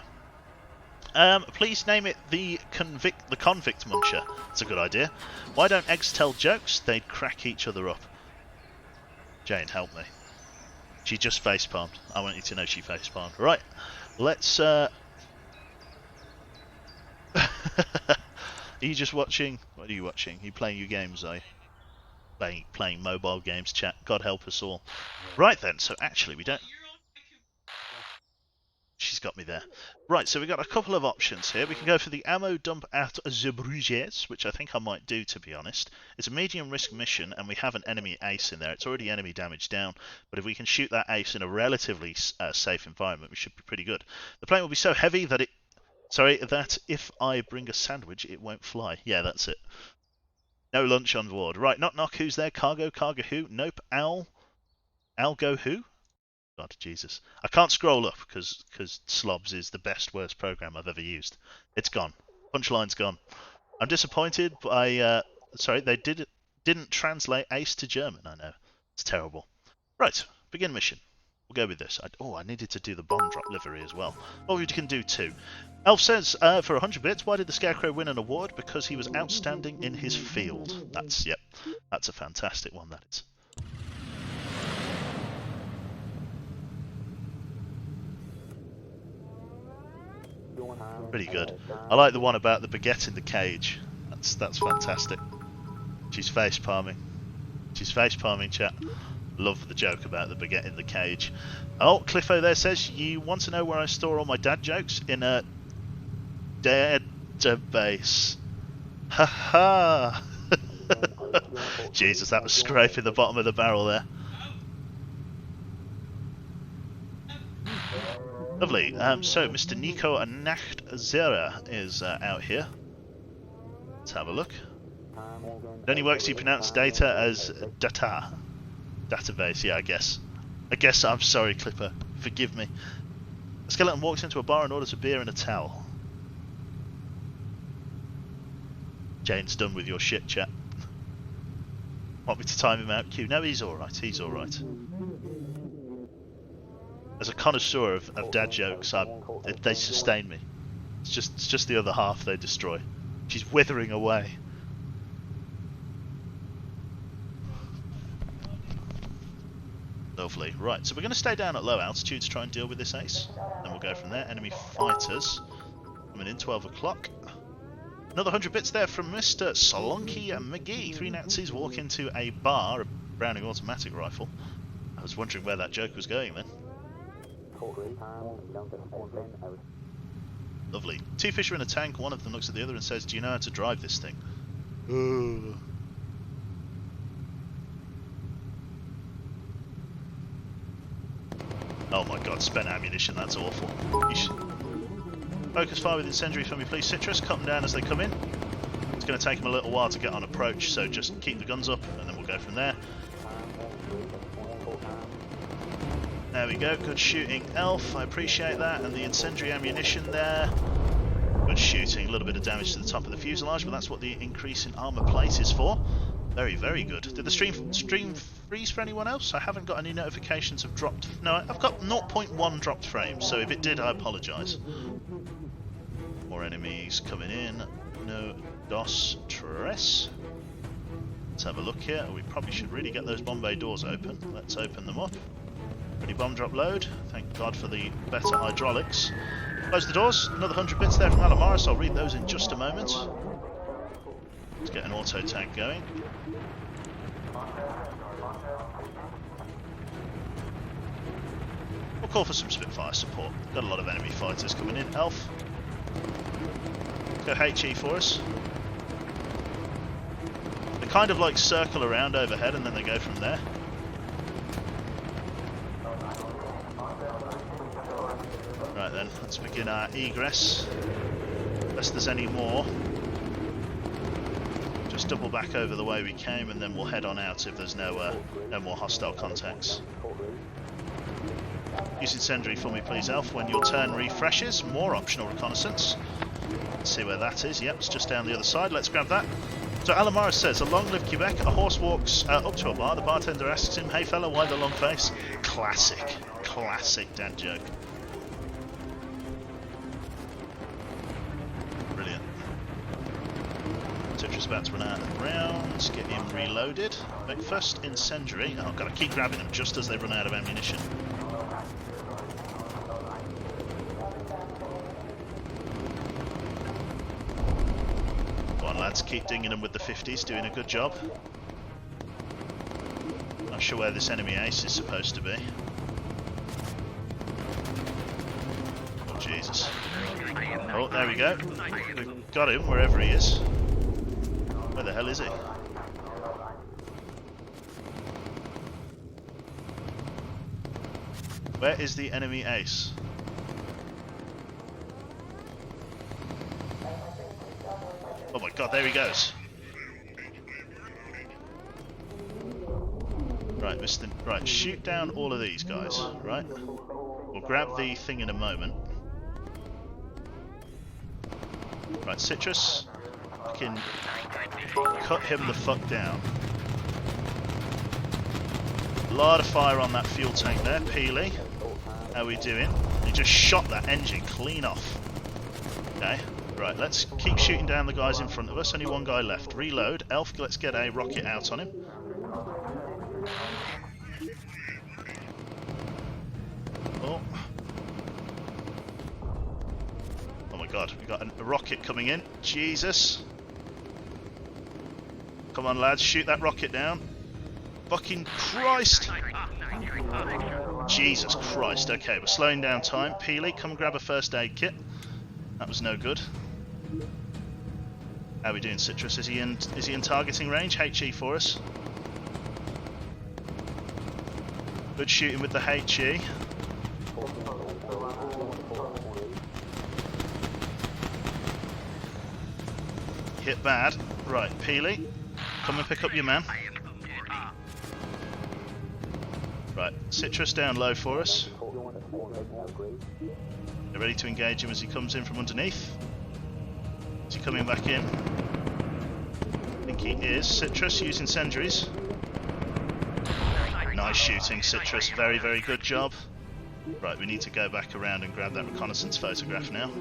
Please name it the Convict Muncher. That's a good idea. Why don't eggs tell jokes? They'd crack each other up. Jane, help me. She just facepalmed. I want you to know she facepalmed. Right, let's... Are you just watching? What are you watching? Are you playing your games, are you? Playing mobile games, chat. God help us all. Right then, so actually we don't... She's got me there. Right, so we've got a couple of options here. We can go for the ammo dump at Zeebrugge, which I think I might do, to be honest. It's a medium risk mission, and we have an enemy ace in there. It's already enemy damage down, but if we can shoot that ace in a relatively safe environment, we should be pretty good. The plane will be so heavy that it Sorry, that if I bring a sandwich, it won't fly. Yeah, that's it. No lunch on board. Right, knock knock, who's there? Cargo, cargo who? Nope, Al go who? God, Jesus. I can't scroll up because Slobs is the best, worst program I've ever used. It's gone. Punchline's gone. I'm disappointed by... sorry, they didn't translate Ace to German, I know. It's terrible. Right, begin mission. We'll go with this. I needed to do the bomb drop livery as well. Well, we can do two. Elf says, for 100 bits, why did the Scarecrow win an award? Because he was outstanding in his field. Yep, that's a fantastic one, that is. Pretty good. I like the one about the baguette in the cage. That's fantastic. She's face palming. She's face palming, chat. Love the joke about the baguette in the cage. Oh, Cliffo there says, you want to know where I store all my dad jokes? In a database. Ha ha! Jesus, that was scraping the bottom of the barrel there. Lovely. So, Mr. Nico Nachtzera is out here. Let's have a look. It only works if you pronounce data as data. Database, yeah, I guess. I'm sorry, Clipper. Forgive me. A skeleton walks into a bar and orders a beer and a towel. Jane's done with your shit, chat. Want me to time him out, Q? No, he's alright, he's alright. As a connoisseur of dad jokes, they sustain me. It's just the other half they destroy. She's withering away. Lovely. Right, so we're going to stay down at low altitude to try and deal with this ace. Then we'll go from there. Enemy fighters coming in, 12 o'clock. Another 100 bits there from Mr. Slonky McGee. 3 Nazis walk into a bar, a Browning automatic rifle. I was wondering where that joke was going then. Lovely. 2 fish are in a tank, one of them looks at the other and says, do you know how to drive this thing? Oh my god, spent ammunition, that's awful. Focus fire with incendiary for me please, Citrus. Cut them down as they come in. It's going to take them a little while to get on approach, so just keep the guns up and then we'll go from there. There we go, good shooting, Elf, I appreciate that, and the incendiary ammunition there. Good shooting, a little bit of damage to the top of the fuselage, but that's what the increase in armour plate is for. Very, very good. Did the stream freeze for anyone else? I haven't got any notifications of dropped... No, I've got 0.1 dropped frames, so if it did, I apologise. More enemies coming in. No dos tres. Let's have a look here. We probably should really get those bomb bay doors open. Let's open them up. Ready bomb drop load. Thank God for the better hydraulics. Close the doors. Another 100 bits there from Alamaris. I'll read those in just a moment. Let's get an auto tank going. We'll call for some Spitfire support. Got a lot of enemy fighters coming in. Elf. Go HE for us. They kind of like circle around overhead and then they go from there. Right then, let's begin our egress. Unless there's any more. Just double back over the way we came and then we'll head on out if there's no more hostile contacts. Use incendiary for me please, Elf. When your turn refreshes, more optional reconnaissance. Let's see where that is. Yep, it's just down the other side. Let's grab that. So Alamaris says, long live Quebec. A horse walks up to a bar. The bartender asks him, hey fella, why the long face? Classic. Classic dad joke. Brilliant. Citrus about to run out of rounds. Get him reloaded. But first, incendiary. Oh, I've got to keep grabbing them just as they run out of ammunition. Lads, keep dinging them with the 50s, doing a good job. Not sure where this enemy ace is supposed to be. Oh Jesus. Oh, there we go. We've got him wherever he is. Where the hell is he? Where is the enemy ace? God, there he goes. Right, right, shoot down all of these guys, right? We'll grab the thing in a moment. Right, Citrus, I can cut him the fuck down. A lot of fire on that fuel tank there. Peely, how are we doing? He just shot that engine clean off. Okay, right, let's keep shooting down the guys in front of us. Only one guy left. Reload. Elf, let's get a rocket out on him. Oh. Oh my god, we got a rocket coming in. Jesus. Come on, lads, shoot that rocket down. Fucking Christ! Jesus Christ. Okay, we're slowing down time. Peely, come grab a first aid kit. That was no good. How are we doing, Citrus? Is he in targeting range? HE for us. Good shooting with the HE. Hit bad. Right, Peely, come and pick up your man. Right, Citrus down low for us. They're ready to engage him as he comes in from underneath. Is he coming back in? I think he is. Citrus using sentries. Nice shooting, Citrus. Very, very good job. Right, we need to go back around and grab that reconnaissance photograph now.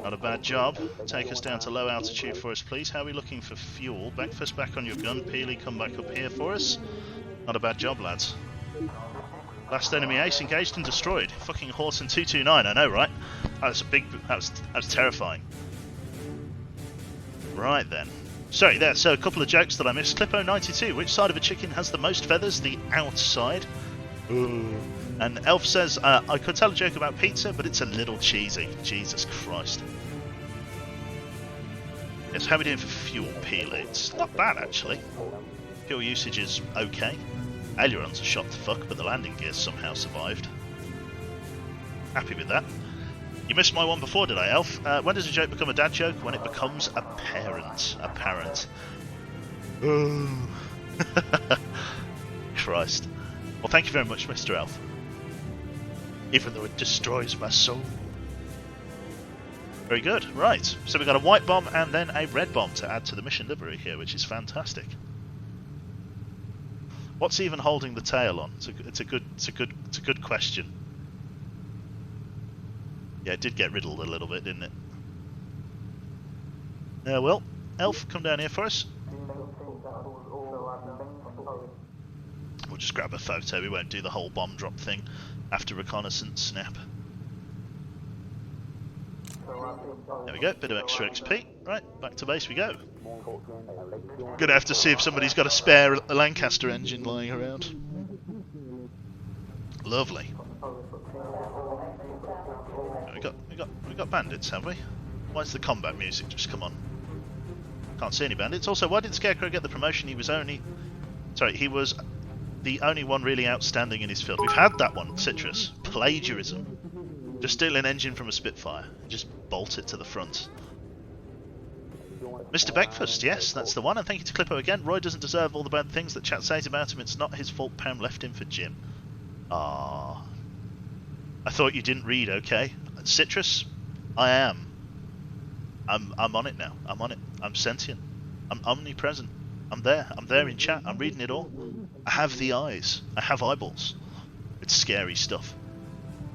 Not a bad job. Take us down to low altitude for us, please. How are we looking for fuel? Backfist back on your gun. Peely, come back up here for us. Not a bad job, lads. Last enemy ace engaged and destroyed. Fucking Horton 229, I know, right? That was terrifying. Right then. Sorry, there. So a couple of jokes that I missed. Clippo92. Which side of a chicken has the most feathers? The outside. Ooh. And Elf says, I could tell a joke about pizza, but it's a little cheesy. Jesus Christ. Yes, how are we doing for fuel, Peely? It's not bad, actually. Fuel usage is okay. Ailerons are shot to fuck, but the landing gear somehow survived. Happy with that. You missed my one before, did I, Elf? When does a joke become a dad joke? When it becomes apparent. Apparent. Oh. Christ. Well, thank you very much, Mr. Elf. Even though it destroys my soul. Very good. Right. So we've got a white bomb and then a red bomb to add to the mission livery here, which is fantastic. What's even holding the tail on? It's a good question. Yeah, it did get riddled a little bit, didn't it? Well, Elf, come down here for us. We'll just grab a photo. We won't do the whole bomb drop thing after reconnaissance snap. There we go. Bit of extra XP. Right, back to base we go. Gonna have to see if somebody's got a spare Lancaster engine lying around. Lovely. We got bandits, have we? Why's the combat music just come on? Can't see any bandits. Also, why did Scarecrow get the promotion? He was the only one really outstanding in his field. We've had that one, Citrus. Plagiarism. Just steal an engine from a Spitfire and just bolt it to the front. Mr. Beckfast, yes, that's the one, and thank you to Clippo again. Roy doesn't deserve all the bad things that chat says about him. It's not his fault Pam left him for Jim. Ah, I thought you didn't read, okay? Citrus, I am. I'm on it now. I'm on it. I'm sentient. I'm omnipresent. I'm there. I'm there in chat. I'm reading it all. I have the eyes. I have eyeballs. It's scary stuff.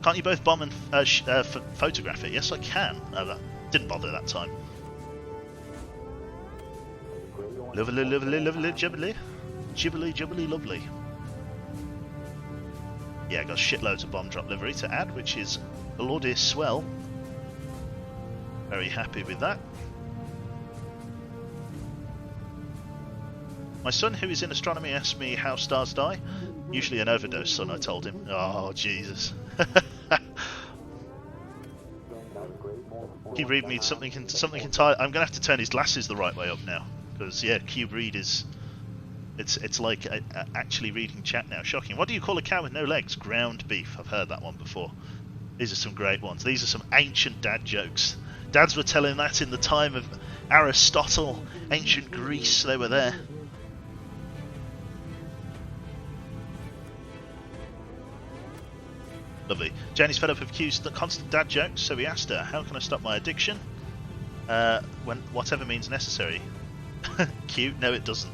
Can't you both bomb and photograph it? Yes, I can. Didn't bother that time. Lovely, lovely, lovely, jubbly. Jibbly, jubbly, lovely. Yeah, got shitloads of bomb drop livery to add, which is bloody swell. Very happy with that. My son, who is in astronomy, asked me how stars die. Usually an overdose, son, I told him. Oh, Jesus. Cube Read needs something entirely... I'm going to have to turn his glasses the right way up now. Because, yeah, Cube Read is... It's like actually reading chat now. Shocking. What do you call a cow with no legs? Ground beef. I've heard that one before. These are some great ones. These are some ancient dad jokes. Dads were telling that in the time of Aristotle, ancient Greece, they were there. Lovely. Jenny's fed up with Q's constant dad jokes, so we asked her, how can I stop my addiction? When whatever means necessary. Q? No, it doesn't.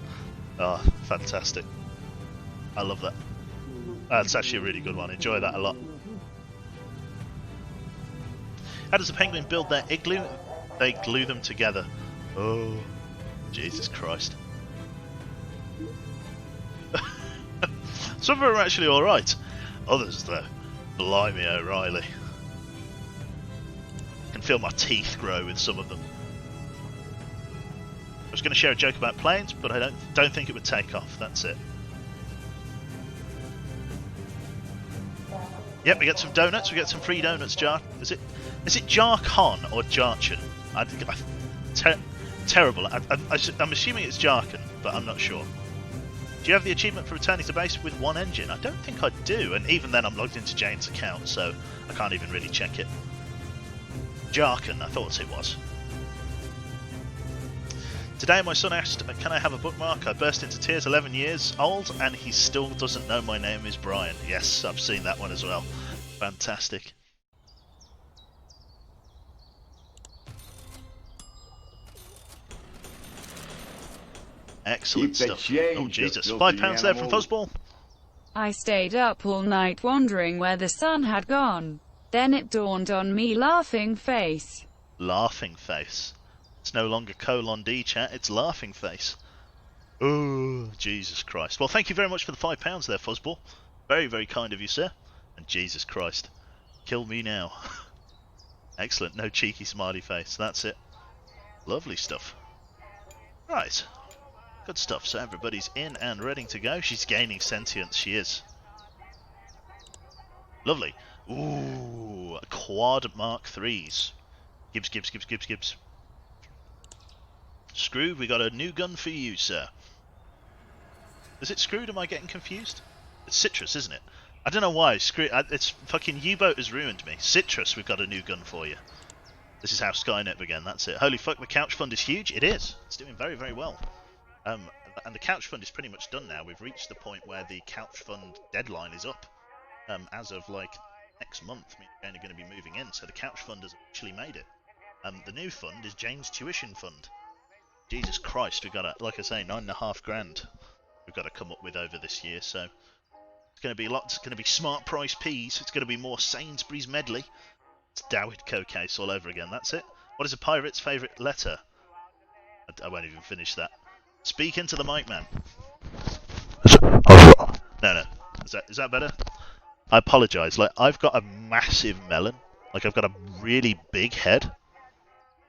Oh, fantastic. I love that. That's actually a really good one. Enjoy that a lot. How does a penguin build their igloo? They glue them together. Oh, Jesus Christ. Some of them are actually alright. Others, though. Blimey O'Reilly. I can feel my teeth grow with some of them. I was going to share a joke about planes, but I don't think it would take off. That's it. Yep, we get some donuts. We get some free donuts, Jar. Is it Jarkon or Jarchan? Terrible. I'm assuming it's Jarkon, but I'm not sure. Do you have the achievement for returning to base with one engine? I don't think I do, and even then I'm logged into Jane's account, so I can't even really check it. Jarkon, I thought it was. Today my son asked, can I have a bookmark? I burst into tears, 11 years old, and he still doesn't know my name is Brian. Yes, I've seen that one as well. Fantastic. Excellent stuff. Oh Jesus, £5 there from Fuzzball. I stayed up all night wondering where the sun had gone. Then it dawned on me, laughing face. Laughing face. It's no longer :D chat, it's laughing face. Oh, Jesus Christ. Well, thank you very much for the £5 there, Fuzzball. Very, very kind of you, sir. And Jesus Christ. Kill me now. Excellent, no cheeky smiley face, that's it. Lovely stuff. Right. Good stuff, so everybody's in and ready to go. She's gaining sentience, she is. Lovely. Ooh, quad Mark 3s. Gibbs. Screwed, we got a new gun for you, sir. Is it Screwed? Am I getting confused? It's Citrus, isn't it? I don't know why. It's fucking U-Boat has ruined me. Citrus, we've got a new gun for you. This is how Skynet began, that's it. Holy fuck, the couch fund is huge. It is. It's doing very, very well. And the couch fund is pretty much done now. We've reached the point where the couch fund deadline is up. As of like next month, we're only going to be moving in, so the couch fund has actually made it. The new fund is Jane's tuition fund. Jesus Christ, we've got like I say, £9.5 grand we've got to come up with over this year, so it's going to be lots. It's going to be smart price peas. It's going to be more Sainsbury's medley. It's Dawid case all over again. That's it. What is a pirate's favourite letter? I won't even finish that. Speak into the mic, man. No. Is that better? I apologise. Like, I've got a massive melon. Like, I've got a really big head.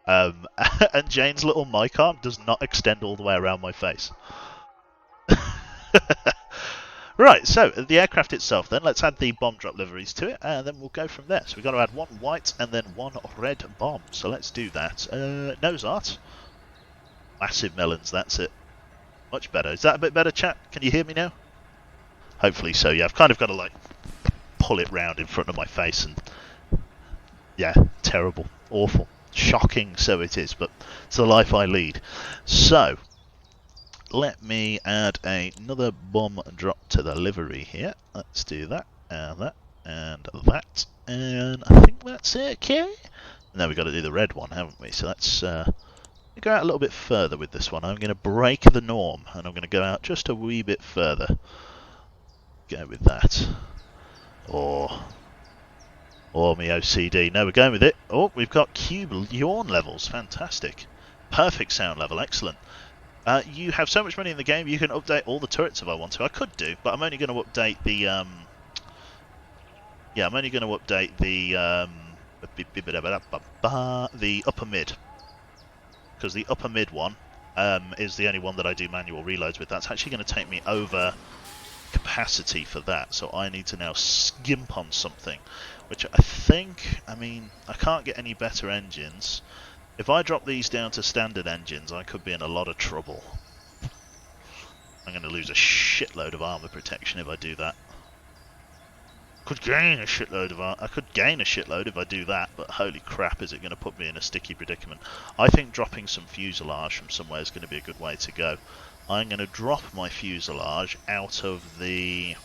And Jane's little mic arm does not extend all the way around my face. Right, so the aircraft itself then, let's add the bomb drop liveries to it, and then we'll go from there. So we've got to add one white and then one red bomb. So let's do that. Nose art. Massive melons, that's it. Much better. Is that a bit better, chat? Can you hear me now? Hopefully so, yeah. I've kind of got to, like, pull it round in front of my face and... yeah, terrible. Awful. Shocking, so it is, but it's the life I lead. So, let me add another bomb drop to the livery here. Let's do that, and that, and that, and I think that's it, okay? And then we've got to do the red one, haven't we? So let's go out a little bit further with this one. I'm going to break the norm, and I'm going to go out just a wee bit further. Go with that. Or me OCD. No, we're going with it. Oh, we've got cube yawn levels. Fantastic. Perfect sound level. Excellent. You have so much money in the game, you can update all the turrets if I want to. I could do, but I'm only going to update the... yeah, I'm only going to update the upper mid. Because the upper mid one is the only one that I do manual reloads with. That's actually going to take me over capacity for that, so I need to now skimp on something. Which I think, I mean, I can't get any better engines. If I drop these down to standard engines, I could be in a lot of trouble. I'm going to lose a shitload of armor protection if I do that. Could gain a shitload of I could gain a shitload if I do that, but holy crap, is it going to put me in a sticky predicament? I think dropping some fuselage from somewhere is going to be a good way to go. I'm going to drop my fuselage out of the...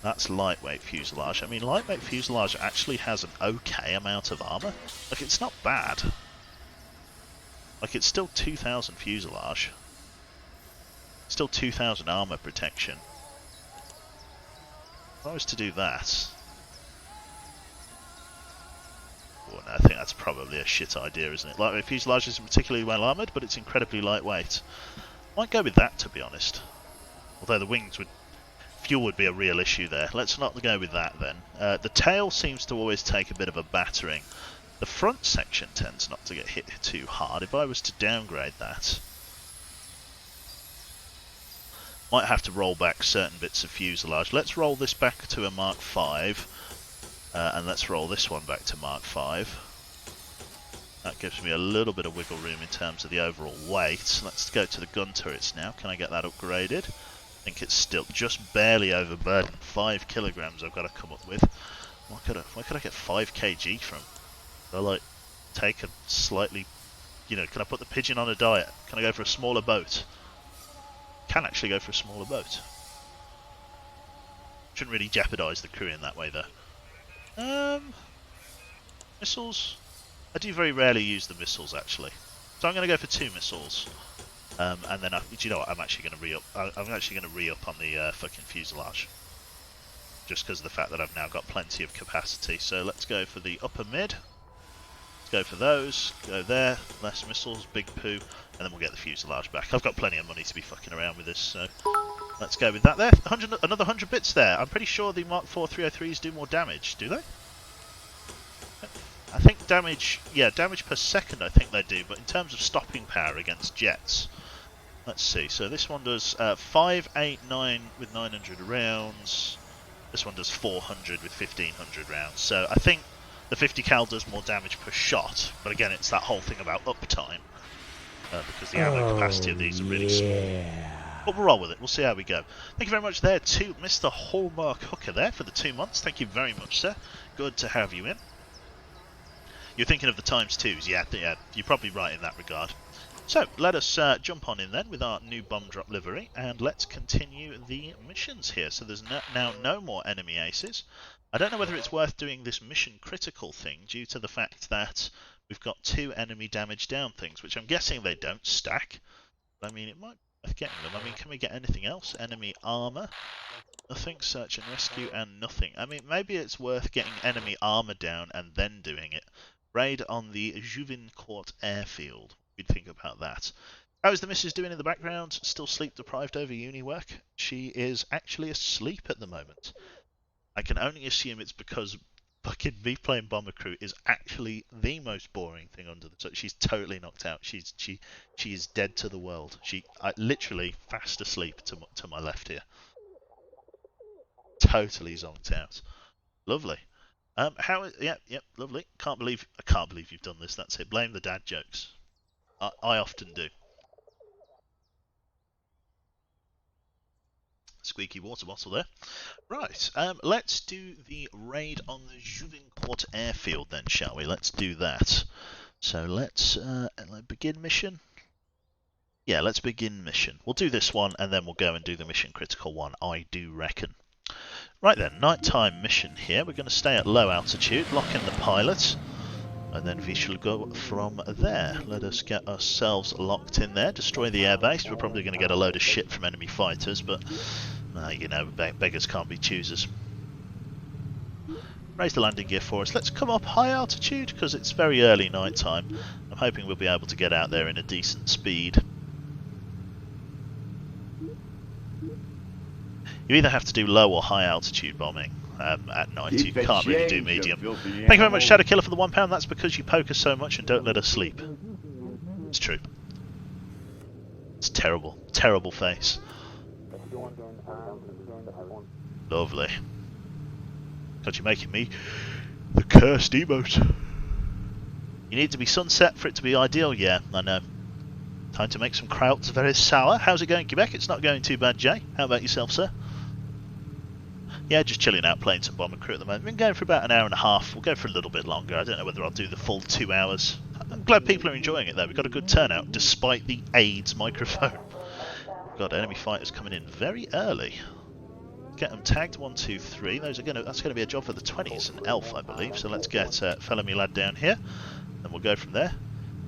That's lightweight fuselage. I mean, lightweight fuselage actually has an okay amount of armour. Like, it's not bad. Like, it's still 2,000 fuselage. Still 2,000 armour protection. If I was to do that... Oh, no, I think that's probably a shit idea, isn't it? Lightweight fuselage isn't particularly well armoured, but it's incredibly lightweight. Might go with that, to be honest. Although the wings would... Fuel would be a real issue there. Let's not go with that then. The tail seems to always take a bit of a battering. The front section tends not to get hit too hard. If I was to downgrade that... Might have to roll back certain bits of fuselage. Let's roll this back to a Mark V, and let's roll this one back to Mark V. That gives me a little bit of wiggle room in terms of the overall weight. Let's go to the gun turrets now. Can I get that upgraded? I think it's still just barely overburdened. 5 kilograms I've got to come up with. Where could I get 5 kg from? Do I like take a slightly, you know, can I put the pigeon on a diet? Can I go for a smaller boat? Can actually go for a smaller boat. Shouldn't really jeopardise the crew in that way though. Missiles. I do very rarely use the missiles actually, so I'm going to go for 2 missiles. And then, do you know what? I'm actually going to re-up. I'm actually going to re-up on the fucking fuselage, just because of the fact that I've now got plenty of capacity. So let's go for the upper mid. Let's go for those. Go there. Less missiles. Big poo. And then we'll get the fuselage back. I've got plenty of money to be fucking around with this, so let's go with that there. Another 100 bits there. I'm pretty sure the Mark IV 303s do more damage, do they? I think damage, yeah, damage per second I think they do, but in terms of stopping power against jets, let's see. So this one does 589 with 900 rounds. This one does 400 with 1500 rounds. So I think the 50 cal does more damage per shot, but again, it's that whole thing about uptime. Because the ammo capacity of these are really small. But we'll roll with it, we'll see how we go. Thank you very much there to Mr. Hallmark Hooker there for the 2 months. Thank you very much, sir. Good to have you in. You're thinking of the *2s, yeah, you're probably right in that regard. So, let us jump on in then with our new bomb drop livery, and let's continue the missions here. So there's now no more enemy aces. I don't know whether it's worth doing this mission critical thing due to the fact that we've got 2 enemy damage down things, which I'm guessing they don't stack. But I mean, it might be worth getting them. I mean, can we get anything else? Enemy armor? Nothing. Search and rescue and nothing. I mean, maybe it's worth getting enemy armor down and then doing it. Raid on the Juvincourt airfield. We'd think about that. How is the missus doing in the background? Still sleep deprived over uni work? She is actually asleep at the moment. I can only assume it's because fucking me playing Bomber Crew is actually the most boring thing under the sun. She's totally knocked out. She is dead to the world. Literally fast asleep to my left here. Totally zonked out. Lovely. Yep, lovely. I can't believe you've done this. That's it. Blame the dad jokes. I often do. Squeaky water bottle there. Right, let's do the raid on the Juvincourt airfield then, shall we? Let's do that. So let's begin mission. Yeah, let's begin mission. We'll do this one and then we'll go and do the mission critical one, I do reckon. Right then, nighttime mission here. We're going to stay at low altitude, lock in the pilot, and then we shall go from there. Let us get ourselves locked in there, destroy the airbase. We're probably going to get a load of shit from enemy fighters, but, you know, beggars can't be choosers. Raise the landing gear for us. Let's come up high altitude, because it's very early night time. I'm hoping we'll be able to get out there in a decent speed. You either have to do low or high altitude bombing at night. You can't really do medium. Thank you very much, Shadow Killer, for the £1. That's because you poke us so much and don't let us sleep. It's true. It's terrible. Terrible face. Lovely. God, you're making me the cursed emote. You need to be sunset for it to be ideal. Yeah, I know. Time to make some krauts very sour. How's it going, Quebec? It's not going too bad, Jay. How about yourself, sir? Yeah, just chilling out, playing some Bomber Crew at the moment. Been going for about an hour and a half. We'll go for a little bit longer. I don't know whether I'll do the full 2 hours. I'm glad people are enjoying it though. We've got a good turnout despite the AIDS microphone. God, enemy fighters coming in very early. Get them tagged 1, 2, 3. That's going to be a job for the 20s and Elf, I believe. So let's get fellow me lad down here, and we'll go from there.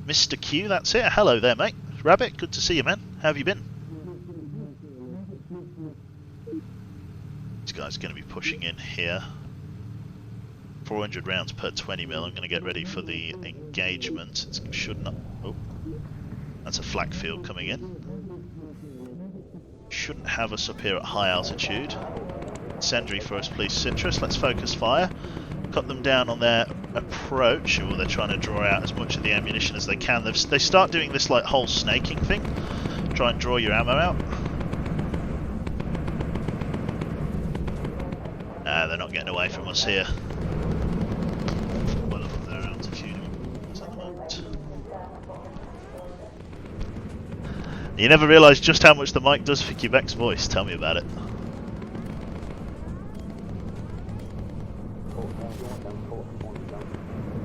Mr. Q, that's it. Hello there, mate. Rabbit, good to see you, man. How have you been? These guys are going to be pushing in here. 400 rounds per 20 mil. I'm going to get ready for the engagement. It should not. Oh, that's a flak field coming in. Shouldn't have us up here at high altitude. Incendiary for us, please, Citrus. Let's focus fire. Cut them down on their approach, or they're trying to draw out as much of the ammunition as they can. They start doing this like whole snaking thing. Try and draw your ammo out. Nah, they're not getting away from us here. Well above their altitude at the moment. You never realise just how much the mic does for Quebec's voice. Tell me about it.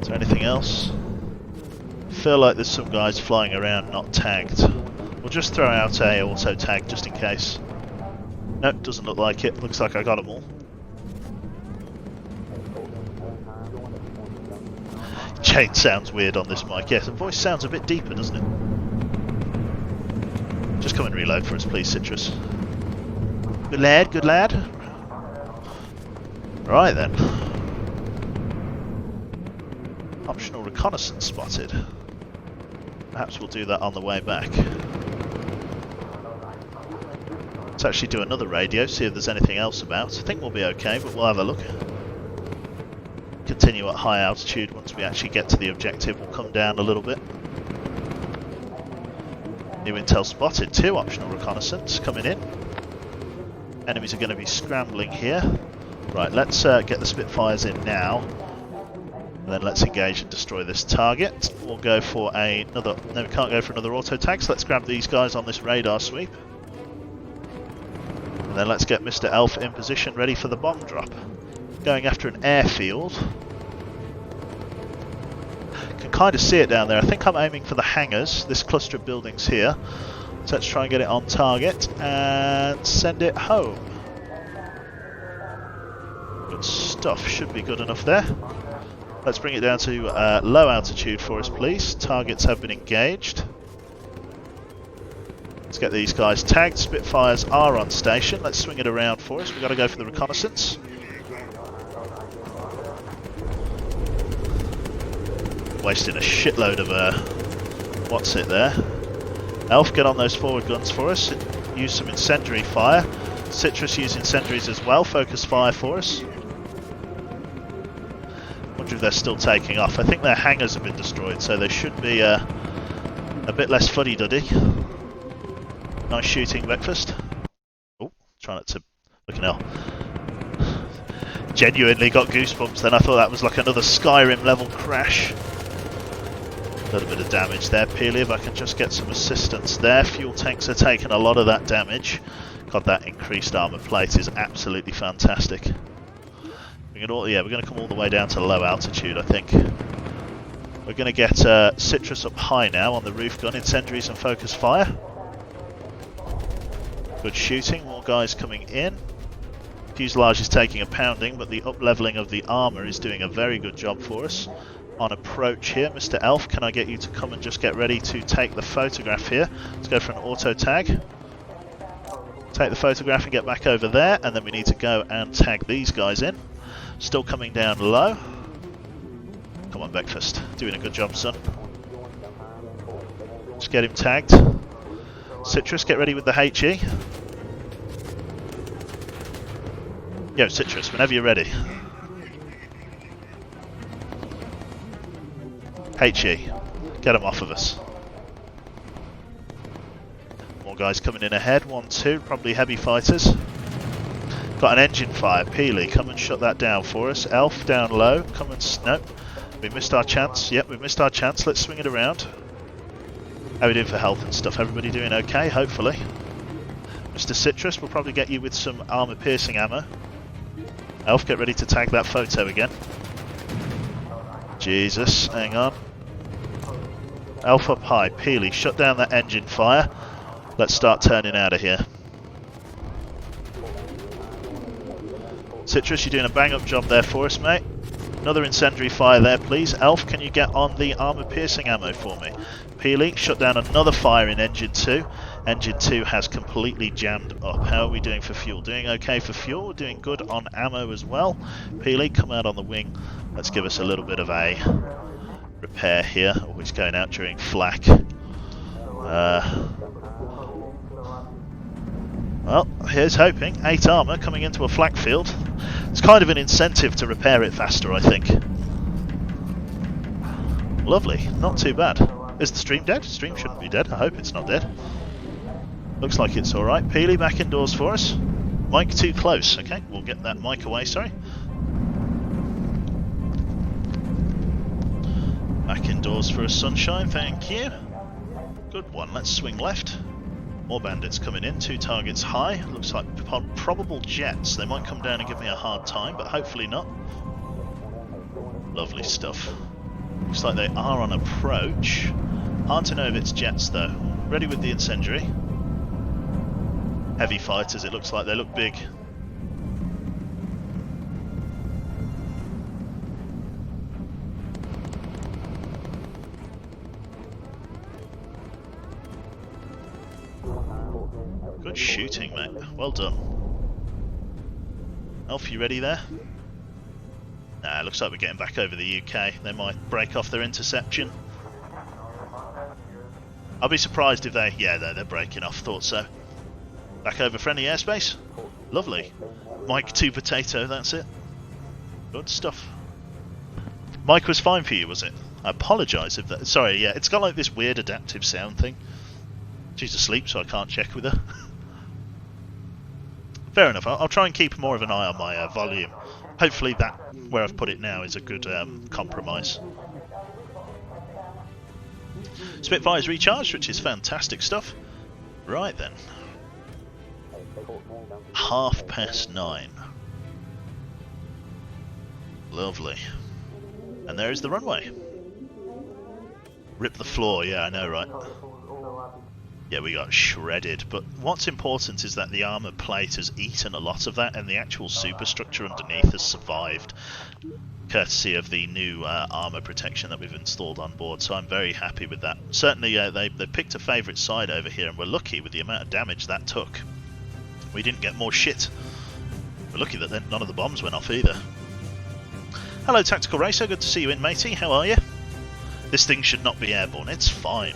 Is there anything else? I feel like there's some guys flying around not tagged. We'll just throw out a auto tag just in case. Nope, doesn't look like it. Looks like I got them all. Chain sounds weird on this mic. Yes, the voice sounds a bit deeper, doesn't it? Just come and reload for us, please, Citrus. Good lad, good lad. Right then. Optional reconnaissance spotted. Perhaps we'll do that on the way back. Let's actually do another radio, see if there's anything else about. I think we'll be okay, but we'll have a look. Continue at high altitude. Once we actually get to the objective, we'll come down a little bit. New intel spotted. 2 optional reconnaissance coming in. Enemies are going to be scrambling here. Right, let's get the Spitfires in now. And then let's engage and destroy this target. We'll go for another... No, we can't go for another auto tag, so let's grab these guys on this radar sweep. And then let's get Mr. Elf in position, ready for the bomb drop. Going after an airfield. Can kind of see it down there. I think I'm aiming for the hangars, this cluster of buildings here. So let's try and get it on target and send it home. Good stuff, should be good enough there. Let's bring it down to low altitude for us, please. Targets have been engaged. Let's get these guys tagged. Spitfires are on station. Let's swing it around for us. We've got to go for the reconnaissance. Wasting a shitload of what's it there. Elf, get on those forward guns for us. Use some incendiary fire. Citrus use incendiaries as well. Focus fire for us. Wonder if they're still taking off. I think their hangars have been destroyed, so they should be a bit less fuddy-duddy. Nice shooting, breakfast. Oh, try not to... Looking hell. Genuinely got goosebumps then. I thought that was like another Skyrim level crash. A little bit of damage there, Peely, if I can just get some assistance there. Fuel tanks are taking a lot of that damage. God, that increased armour plate is absolutely fantastic. We're going to come all the way down to low altitude, I think. We're going to get Citrus up high now on the roof gun, incendiaries and focus fire. Good shooting, more guys coming in. Fuselage is taking a pounding, but the up-levelling of the armour is doing a very good job for us. On approach here, Mr. Elf, can I get you to come and just get ready to take the photograph here? Let's go for an auto tag. Take the photograph and get back over there, and then we need to go and tag these guys in. Still coming down low. Come on, Breakfast. Doing a good job, son. Just get him tagged. Citrus, get ready with the HE. Yo, Citrus, whenever you're ready. HE, get them off of us. More guys coming in ahead. 1, 2, probably heavy fighters. Got an engine fire. Peely, come and shut that down for us. Elf, down low. Come and... Nope. We missed our chance. Yep, we missed our chance. Let's swing it around. How are we doing for health and stuff? Everybody doing okay, hopefully. Mr. Citrus, we'll probably get you with some armour-piercing ammo. Elf, get ready to tag that photo again. Jesus, hang on. Elf up high. Peely, shut down that engine fire. Let's start turning out of here. Citrus, you're doing a bang-up job there for us, mate. Another incendiary fire there, please. Elf, can you get on the armour-piercing ammo for me? Peely, shut down another fire in Engine 2. Engine 2 has completely jammed up. How are we doing for fuel? Doing okay for fuel. We're doing good on ammo as well. Peely, come out on the wing. Let's give us a little bit of a repair here. Always going out during flak. Well, here's hoping. 8 armour coming into a flak field. It's kind of an incentive to repair it faster, I think. Lovely, not too bad. Is the stream dead? Stream shouldn't be dead. I hope it's not dead. Looks like it's alright. Peely back indoors for us. Mic too close. Okay, we'll get that mic away, sorry. Back indoors for us, Sunshine, thank you. Good one, let's swing left. More bandits coming in, 2 targets high. Looks like probable jets. They might come down and give me a hard time, but hopefully not. Lovely stuff. Looks like they are on approach. Hard to know if it's jets though. Ready with the incendiary. Heavy fighters, it looks like they look big. Good shooting, mate. Well done. Elf, you ready there? Nah, looks like we're getting back over the UK. They might break off their interception. I'll be surprised if they... Yeah, they're breaking off. Thought so. Back over friendly airspace. Lovely. Mike 2 potato, that's it. Good stuff. Mike was fine for you, was it? I apologise if that... Sorry, yeah, it's got like this weird adaptive sound thing. She's asleep, so I can't check with her. Fair enough. I'll try and keep more of an eye on my volume. Hopefully that, where I've put it now, is a good compromise. Spitfire's recharged, which is fantastic stuff. Right then. 9:30. Lovely. And there is the runway. Rip the floor, yeah, I know, right? Yeah, we got shredded, but what's important is that the armour plate has eaten a lot of that and the actual superstructure underneath has survived, courtesy of the new armour protection that we've installed on board, so I'm very happy with that. Certainly they picked a favourite side over here and we're lucky with the amount of damage that took. We didn't get more shit. We're lucky that none of the bombs went off either. Hello Tactical Racer, good to see you in, matey, how are you? This thing should not be airborne, it's fine.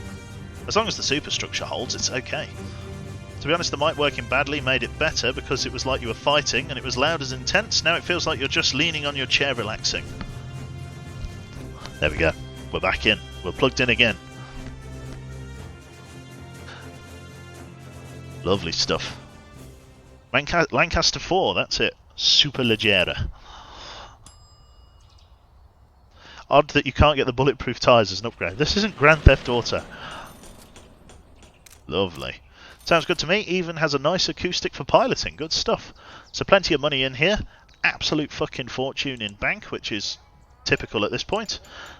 As long as the superstructure holds, it's okay. To be honest, the mic working badly made it better because it was like you were fighting and it was loud as intense. Now it feels like you're just leaning on your chair relaxing. There we go. We're back in. We're plugged in again. Lovely stuff. Lancaster 4, that's it. Superleggera. Odd that you can't get the bulletproof tyres as an upgrade. This isn't Grand Theft Auto. Lovely. Sounds good to me. Even has a nice acoustic for piloting. Good stuff. So plenty of money in here. Absolute fucking fortune in bank, which is typical at this point.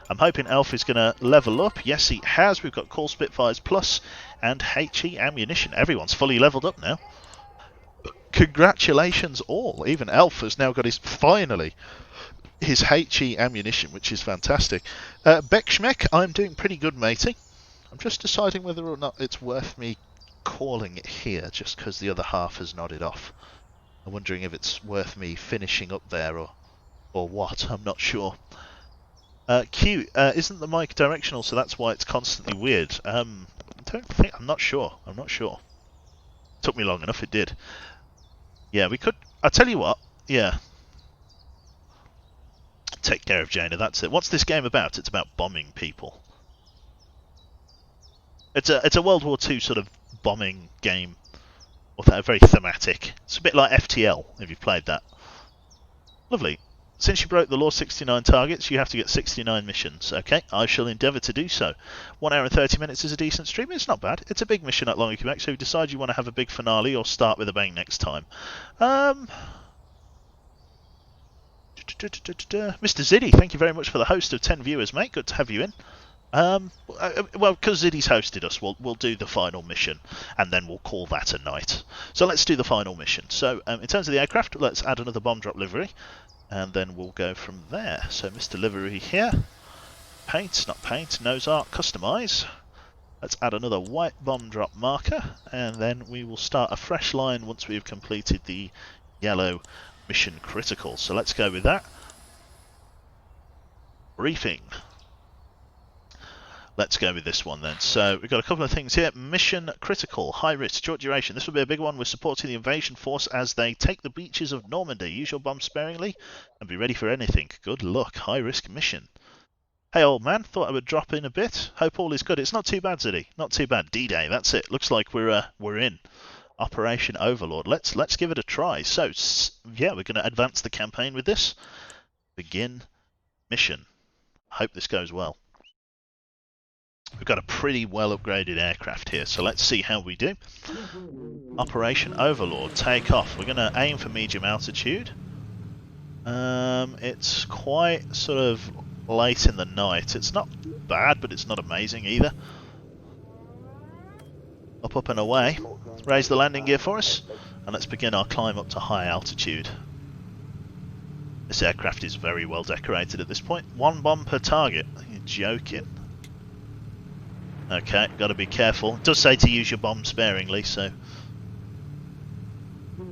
I'm hoping Elf is going to level up. Yes, he has. We've got Call Spitfires Plus and HE ammunition. Everyone's fully leveled up now. Congratulations all. Even Elf has now got finally his HE ammunition, which is fantastic. Beck Schmeck, I'm doing pretty good, matey. I'm just deciding whether or not it's worth me calling it here, just because the other half has nodded off. I'm wondering if it's worth me finishing up there or what. I'm not sure. Q, isn't the mic directional, so that's why it's constantly weird? I'm not sure. Took me long enough, it did. Yeah, we could... I'll tell you what, yeah. Take care of Jaina, that's it. What's this game about? It's about bombing people. It's a World War II sort of bombing game, or very thematic. It's a bit like FTL, if you've played that. Lovely. Since you broke the law 69 targets, you have to get 69 missions. Okay, I shall endeavour to do so. 1 hour and 30 minutes is a decent stream. It's not bad. It's a big mission at Longing Quebec, so if you decide you want to have a big finale or start with a bang next time. Mr. Ziddy, thank you very much for the host of 10 viewers, mate. Good to have you in. Well, because Ziddy's hosted us, we'll do the final mission, and then we'll call that a night. So let's do the final mission. So in terms of the aircraft, let's add another bomb drop livery, and then we'll go from there. So Mr. Livery here, paint, not paint, nose art, customize. Let's add another white bomb drop marker, and then we will start a fresh line once we've completed the yellow mission critical. So let's go with that. Briefing. Let's go with this one then. So we've got a couple of things here. Mission critical, high risk, short duration. This will be a big one. We're supporting the invasion force as they take the beaches of Normandy. Use your bombs sparingly and be ready for anything. Good luck. High risk mission. Hey old man, thought I would drop in a bit. Hope all is good. It's not too bad, Ziddy. Not too bad. D-Day, that's it. Looks like we're in. Operation Overlord. Let's give it a try. So yeah, we're going to advance the campaign with this. Begin mission. Hope this goes well. We've got a pretty well upgraded aircraft here, so let's see how we do. Operation Overlord, take off. We're going to aim for medium altitude. It's quite sort of late in the night. It's not bad, but it's not amazing either. Up and away. Raise the landing gear for us, and let's begin our climb up to high altitude. This aircraft is very well decorated at this point. 1 bomb per target. You're joking. Okay, got to be careful. It does say to use your bomb sparingly, so...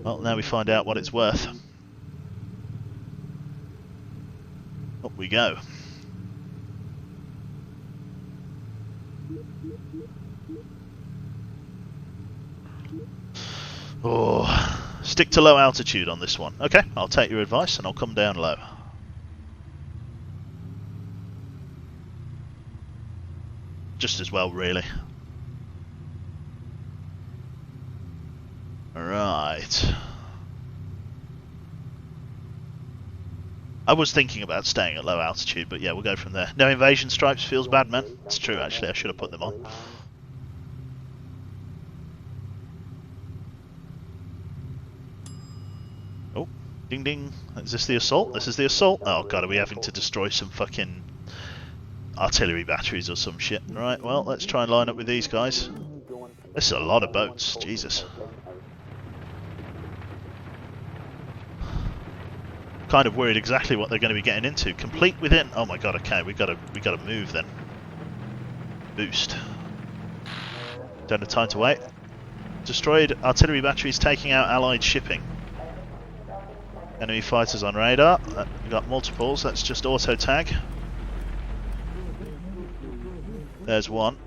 Well, now we find out what it's worth. Up we go. Oh, stick to low altitude on this one. Okay, I'll take your advice and I'll come down low. Just as well, really. Right. I was thinking about staying at low altitude, but yeah, we'll go from there. No invasion stripes feels bad, man. It's true, actually. I should have put them on. Oh, ding ding. Is this the assault? This is the assault. Oh god, are we having to destroy some fucking artillery batteries or some shit? Right, well, let's try and line up with these guys. This is a lot of boats, Jesus. Kind of worried exactly what they're going to be getting into. Complete within. Oh my god, okay, we gotta move then. Boost. Don't have time to wait. Destroyed artillery batteries taking out allied shipping. Enemy fighters on radar. We've got multiples, let's just auto tag. There's one.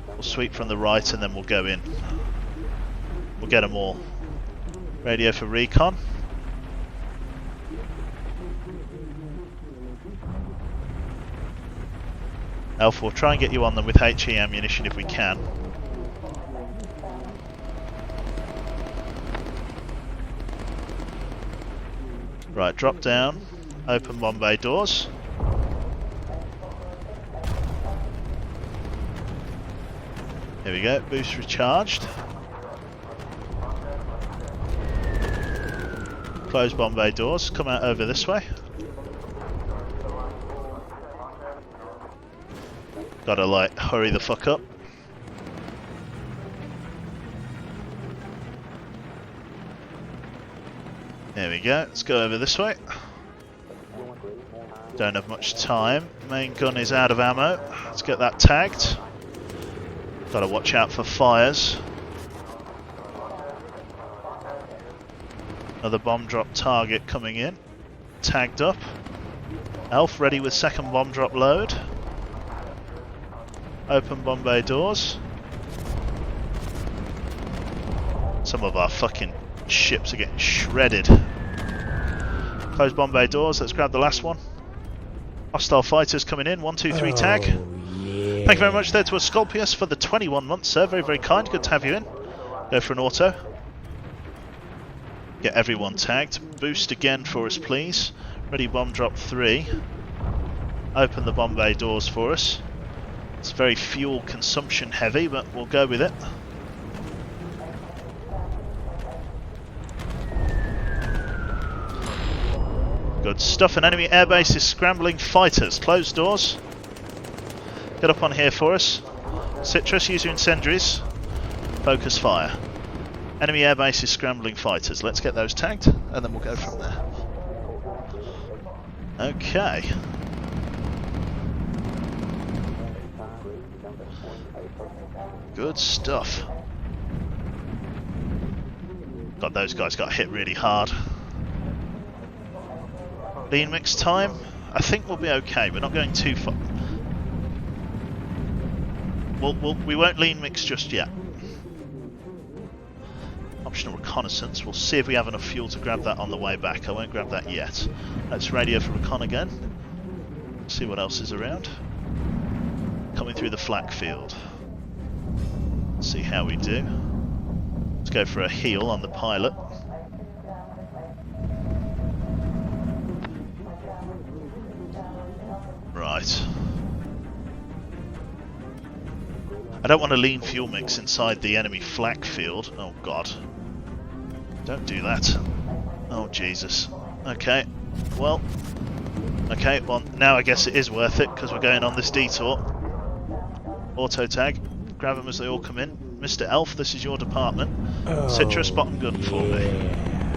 We'll sweep from the right and then we'll go in. We'll get them all. Radio for recon. Elf, we'll try and get you on them with HE ammunition if we can. Right, drop down. Open bomb bay doors. Here we go, boost recharged. Close bomb bay doors, come out over this way. Gotta like hurry the fuck up. There we go, let's go over this way. Don't have much time. Main gun is out of ammo. Let's get that tagged. Gotta watch out for fires. Another bomb drop target coming in. Tagged up. Elf ready with second bomb drop load. Open bomb bay doors. Some of our fucking ships are getting shredded. Close bomb bay doors, let's grab the last one. Hostile fighters coming in, 1, 2, 3 tag. Yeah. Thank you very much there to Asclepius for the 21 months, sir. Very, very kind, good to have you in. Go for an auto. Get everyone tagged. Boost again for us, please. Ready bomb drop 3. Open the bomb bay doors for us. It's very fuel consumption heavy, but we'll go with it. Good stuff. An enemy airbase is scrambling fighters. Close doors. Get up on here for us. Citrus, use your incendiaries. Focus fire. Enemy airbase is scrambling fighters. Let's get those tagged and then we'll go from there. Okay. Good stuff. God, those guys got hit really hard. Lean mix time. I think we'll be okay. We're not going too far. We won't lean mix just yet. Optional reconnaissance. We'll see if we have enough fuel to grab that on the way back. I won't grab that yet. Let's radio for recon again. See what else is around. Coming through the flak field. See how we do. Let's go for a heal on the pilot. Right. I don't want to lean fuel mix inside the enemy flak field. Oh god. Don't do that. Oh Jesus. Okay. Well. Okay, well now I guess it is worth it because we're going on this detour. Auto tag. Grab them as they all come in. Mr. Elf, this is your department. Oh, Citrus, bottom gun for me.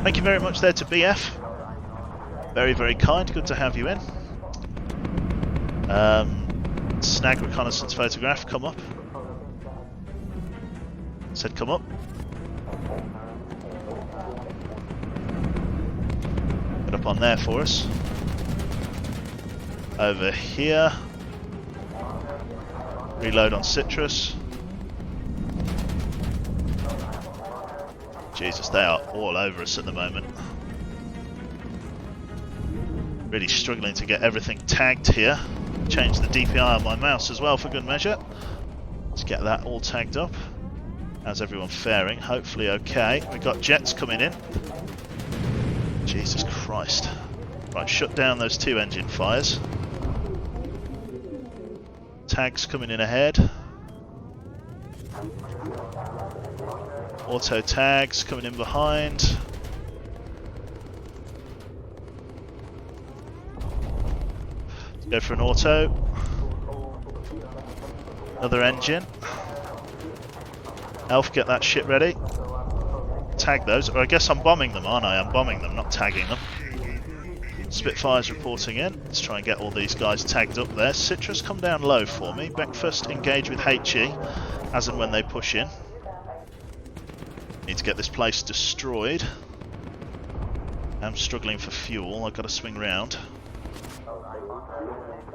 Thank you very much there to BF. Very, very kind. Good to have you in. Snag reconnaissance photograph. Come up. Said come up. Get up on there for us. Over here. Reload on Citrus. Jesus, they are all over us at the moment. Really struggling to get everything tagged here. Change the DPI on my mouse as well for good measure. Let's get that all tagged up. How's everyone faring? Hopefully okay. We've got jets coming in. Jesus Christ. Right, shut down those two engine fires. Tags coming in ahead. Auto tags coming in behind. Let's go for an auto. Another engine. Elf, get that shit ready. Tag those. Or I guess I'm bombing them, aren't I? I'm bombing them, not tagging them. Spitfire's reporting in. Let's try and get all these guys tagged up there. Citrus, come down low for me. Breakfast, engage with HE as and when they push in. Need to get this place destroyed. I'm struggling for fuel. I've got to swing round.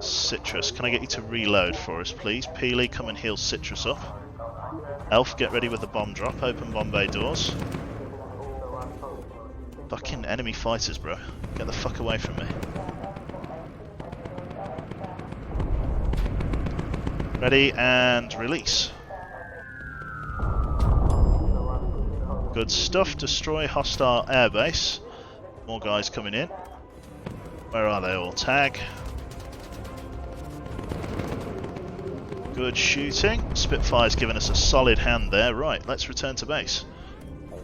Citrus, can I get you to reload for us, please? Peely, come and heal Citrus up. Elf, get ready with the bomb drop. Open bomb bay doors. Fucking enemy fighters, bro. Get the fuck away from me. Ready and release. Good stuff. Destroy hostile airbase. More guys coming in. Where are they all? Tag. Good shooting. Spitfire's giving us a solid hand there. Right, let's return to base.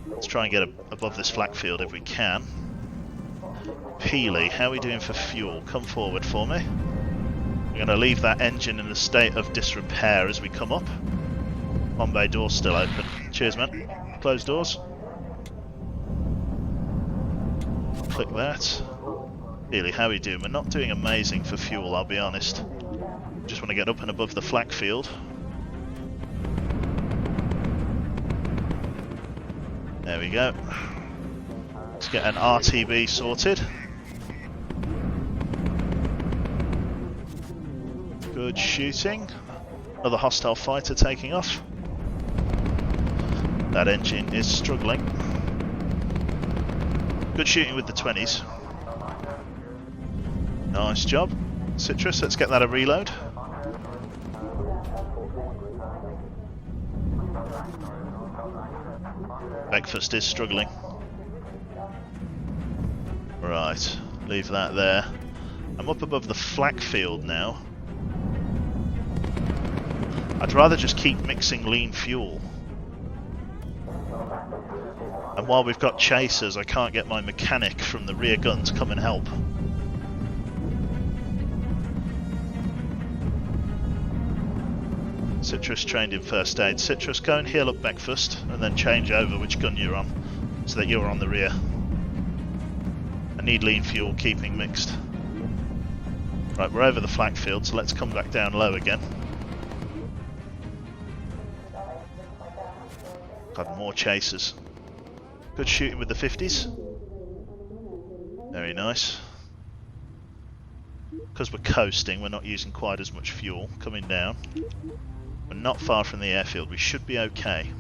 Let's try and get above this flak field if we can. Peely, how are we doing for fuel? Come forward for me. We're going to leave that engine in a state of disrepair as we come up. Bomb bay door's still open. Cheers, man. Close doors. Click that. Peely, how are we doing? We're not doing amazing for fuel, I'll be honest. Just want to get up and above the flak field. There we go. Let's get an RTB sorted. Good shooting. Another hostile fighter taking off. That engine is struggling. Good shooting with the 20s. Nice job. Citrus, let's get that a reload. Breakfast is struggling. Right, leave that there. I'm up above the flak field now. I'd rather just keep mixing lean fuel. And while we've got chasers, I can't get my mechanic from the rear gun to come and help. Citrus trained in first aid. Citrus, go and heal up Beck first, and then change over which gun you're on, so that you're on the rear. I need lean fuel, keeping mixed. Right, we're over the flak field, so let's come back down low again. Got more chasers. Good shooting with the 50s. Very nice. Because we're coasting, we're not using quite as much fuel coming down. We're not far from the airfield, we should be okay.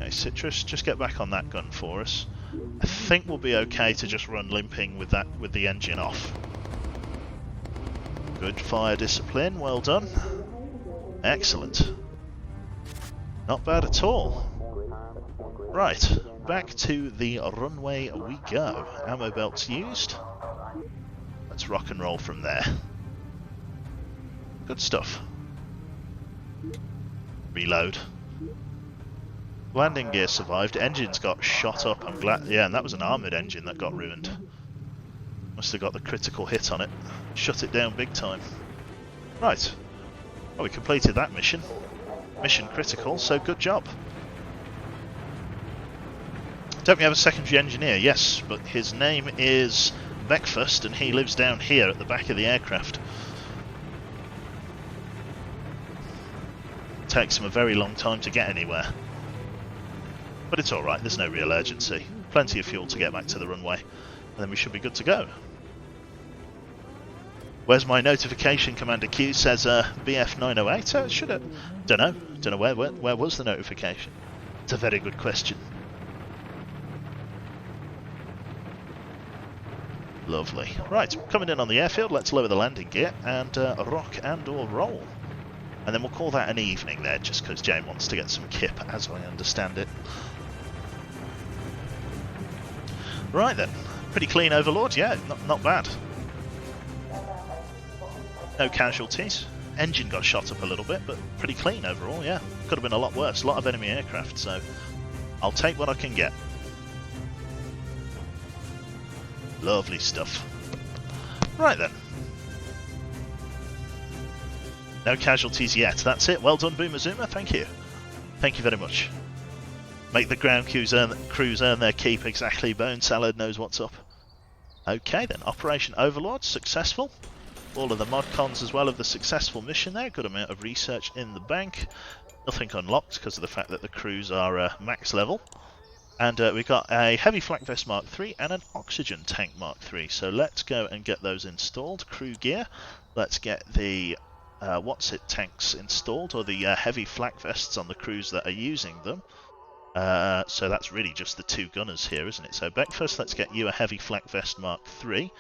Okay, Citrus, just get back on that gun for us. I think we'll be okay to just run limping with that, with the engine off. Good fire discipline, well done. Excellent. Not bad at all. Right, back to the runway we go. Ammo belts used. Let's rock and roll from there. Good stuff. Reload. Landing gear survived. Engines got shot up. I'm glad. Yeah, and that was an armoured engine that got ruined. Must have got the critical hit on it. Shut it down big time. Right. Well, we completed that mission. Mission critical, so good job. Don't we have a secondary engineer? Yes, but his name is Beckfast and he lives down here at the back of the aircraft. Takes him a very long time to get anywhere. But it's alright, there's no real urgency. Plenty of fuel to get back to the runway, and then we should be good to go. Where's my notification? Commander Q says BF908. Should it? Don't know where was the notification? It's a very good question. Lovely. Right, coming in on the airfield, let's lower the landing gear and rock and or roll. And then we'll call that an evening there, just because Jane wants to get some kip, as I understand it. Right then, pretty clean Overlord, yeah, not bad. No casualties. Engine got shot up a little bit, but pretty clean overall, yeah. Could have been a lot worse, a lot of enemy aircraft, so I'll take what I can get. Lovely stuff. Right then. No casualties yet, that's it. Well done, Boomer Zoomer, thank you. Thank you very much. Make the ground crews earn their keep, exactly. Bone Salad knows what's up. Okay then, Operation Overlord, successful. All of the mod cons as well of the successful mission there. Good amount of research in the bank. Nothing unlocked because of the fact that the crews are max level. And we got a Heavy Flak Vest Mark III and an Oxygen Tank Mark III. So let's go and get those installed. Crew gear. Let's get the tanks installed, or the heavy flak vests on the crews that are using them. So that's really just the two gunners here, isn't it? So Beck, first let's get you a Heavy Flak Vest Mark III,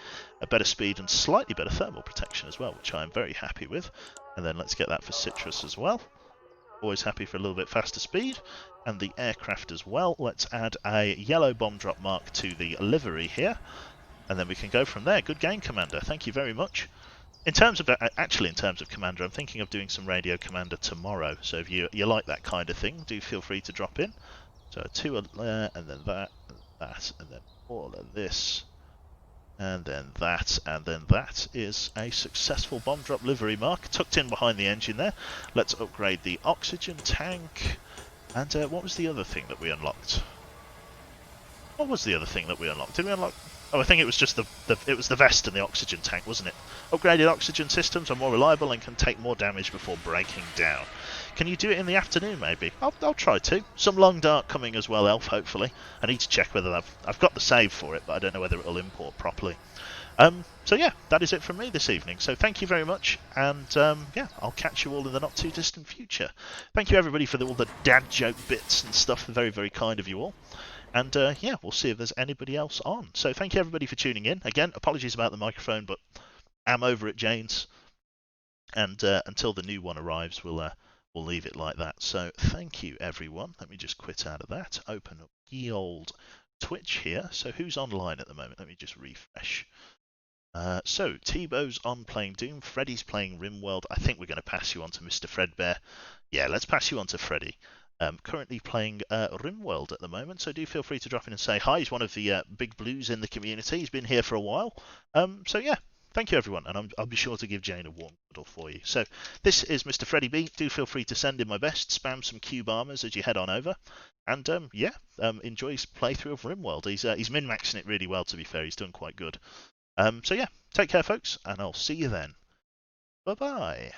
a better speed and slightly better thermal protection as well, which I'm very happy with. And then let's get that for Citrus as well. Always happy for a little bit faster speed. And the aircraft as well. Let's add a yellow bomb drop mark to the livery here. And then we can go from there. Good game, Commander. Thank you very much. In terms of Commander, I'm thinking of doing some Radio Commander tomorrow. So if you like that kind of thing, do feel free to drop in. So two are there, and then that, and then all of this, and then that, and then that is a successful bomb drop livery mark tucked in behind the engine there. Let's upgrade the oxygen tank. And what was the other thing that we unlocked? What was the other thing that we unlocked? Did we unlock? Oh, I think it was just it was the vest and the oxygen tank, wasn't it? Upgraded oxygen systems are more reliable and can take more damage before breaking down. Can you do it in the afternoon, maybe? I'll try to. Some long dark coming as well, Elf, hopefully. I need to check whether I've got the save for it, but I don't know whether it'll import properly. So yeah, that is it from me this evening. So thank you very much, and yeah, I'll catch you all in the not too distant future. Thank you everybody for all the dad joke bits and stuff. Very, very kind of you all. And yeah, we'll see if there's anybody else on. So thank you everybody for tuning in. Again, apologies about the microphone, but I'm over at Jane's, and until the new one arrives, we'll leave it like that. So thank you everyone. Let me just quit out of that. Open up ye old Twitch here. So who's online at the moment? Let me just refresh. So Tebow's on playing Doom. Freddy's playing RimWorld. I think we're going to pass you on to Mr. Fredbear. Yeah, let's pass you on to Freddy. Currently playing RimWorld at the moment, so do feel free to drop in and say hi. He's one of the big blues in the community. He's been here for a while. So yeah, thank you everyone, and I'll be sure to give Jane a warm cuddle for you. So this is Mr. Freddie B. Do feel free to send in my best, spam some cube armors as you head on over, and enjoy his playthrough of RimWorld. He's min-maxing it really well, to be fair. He's done quite good. So yeah, take care, folks, and I'll see you then. Bye bye.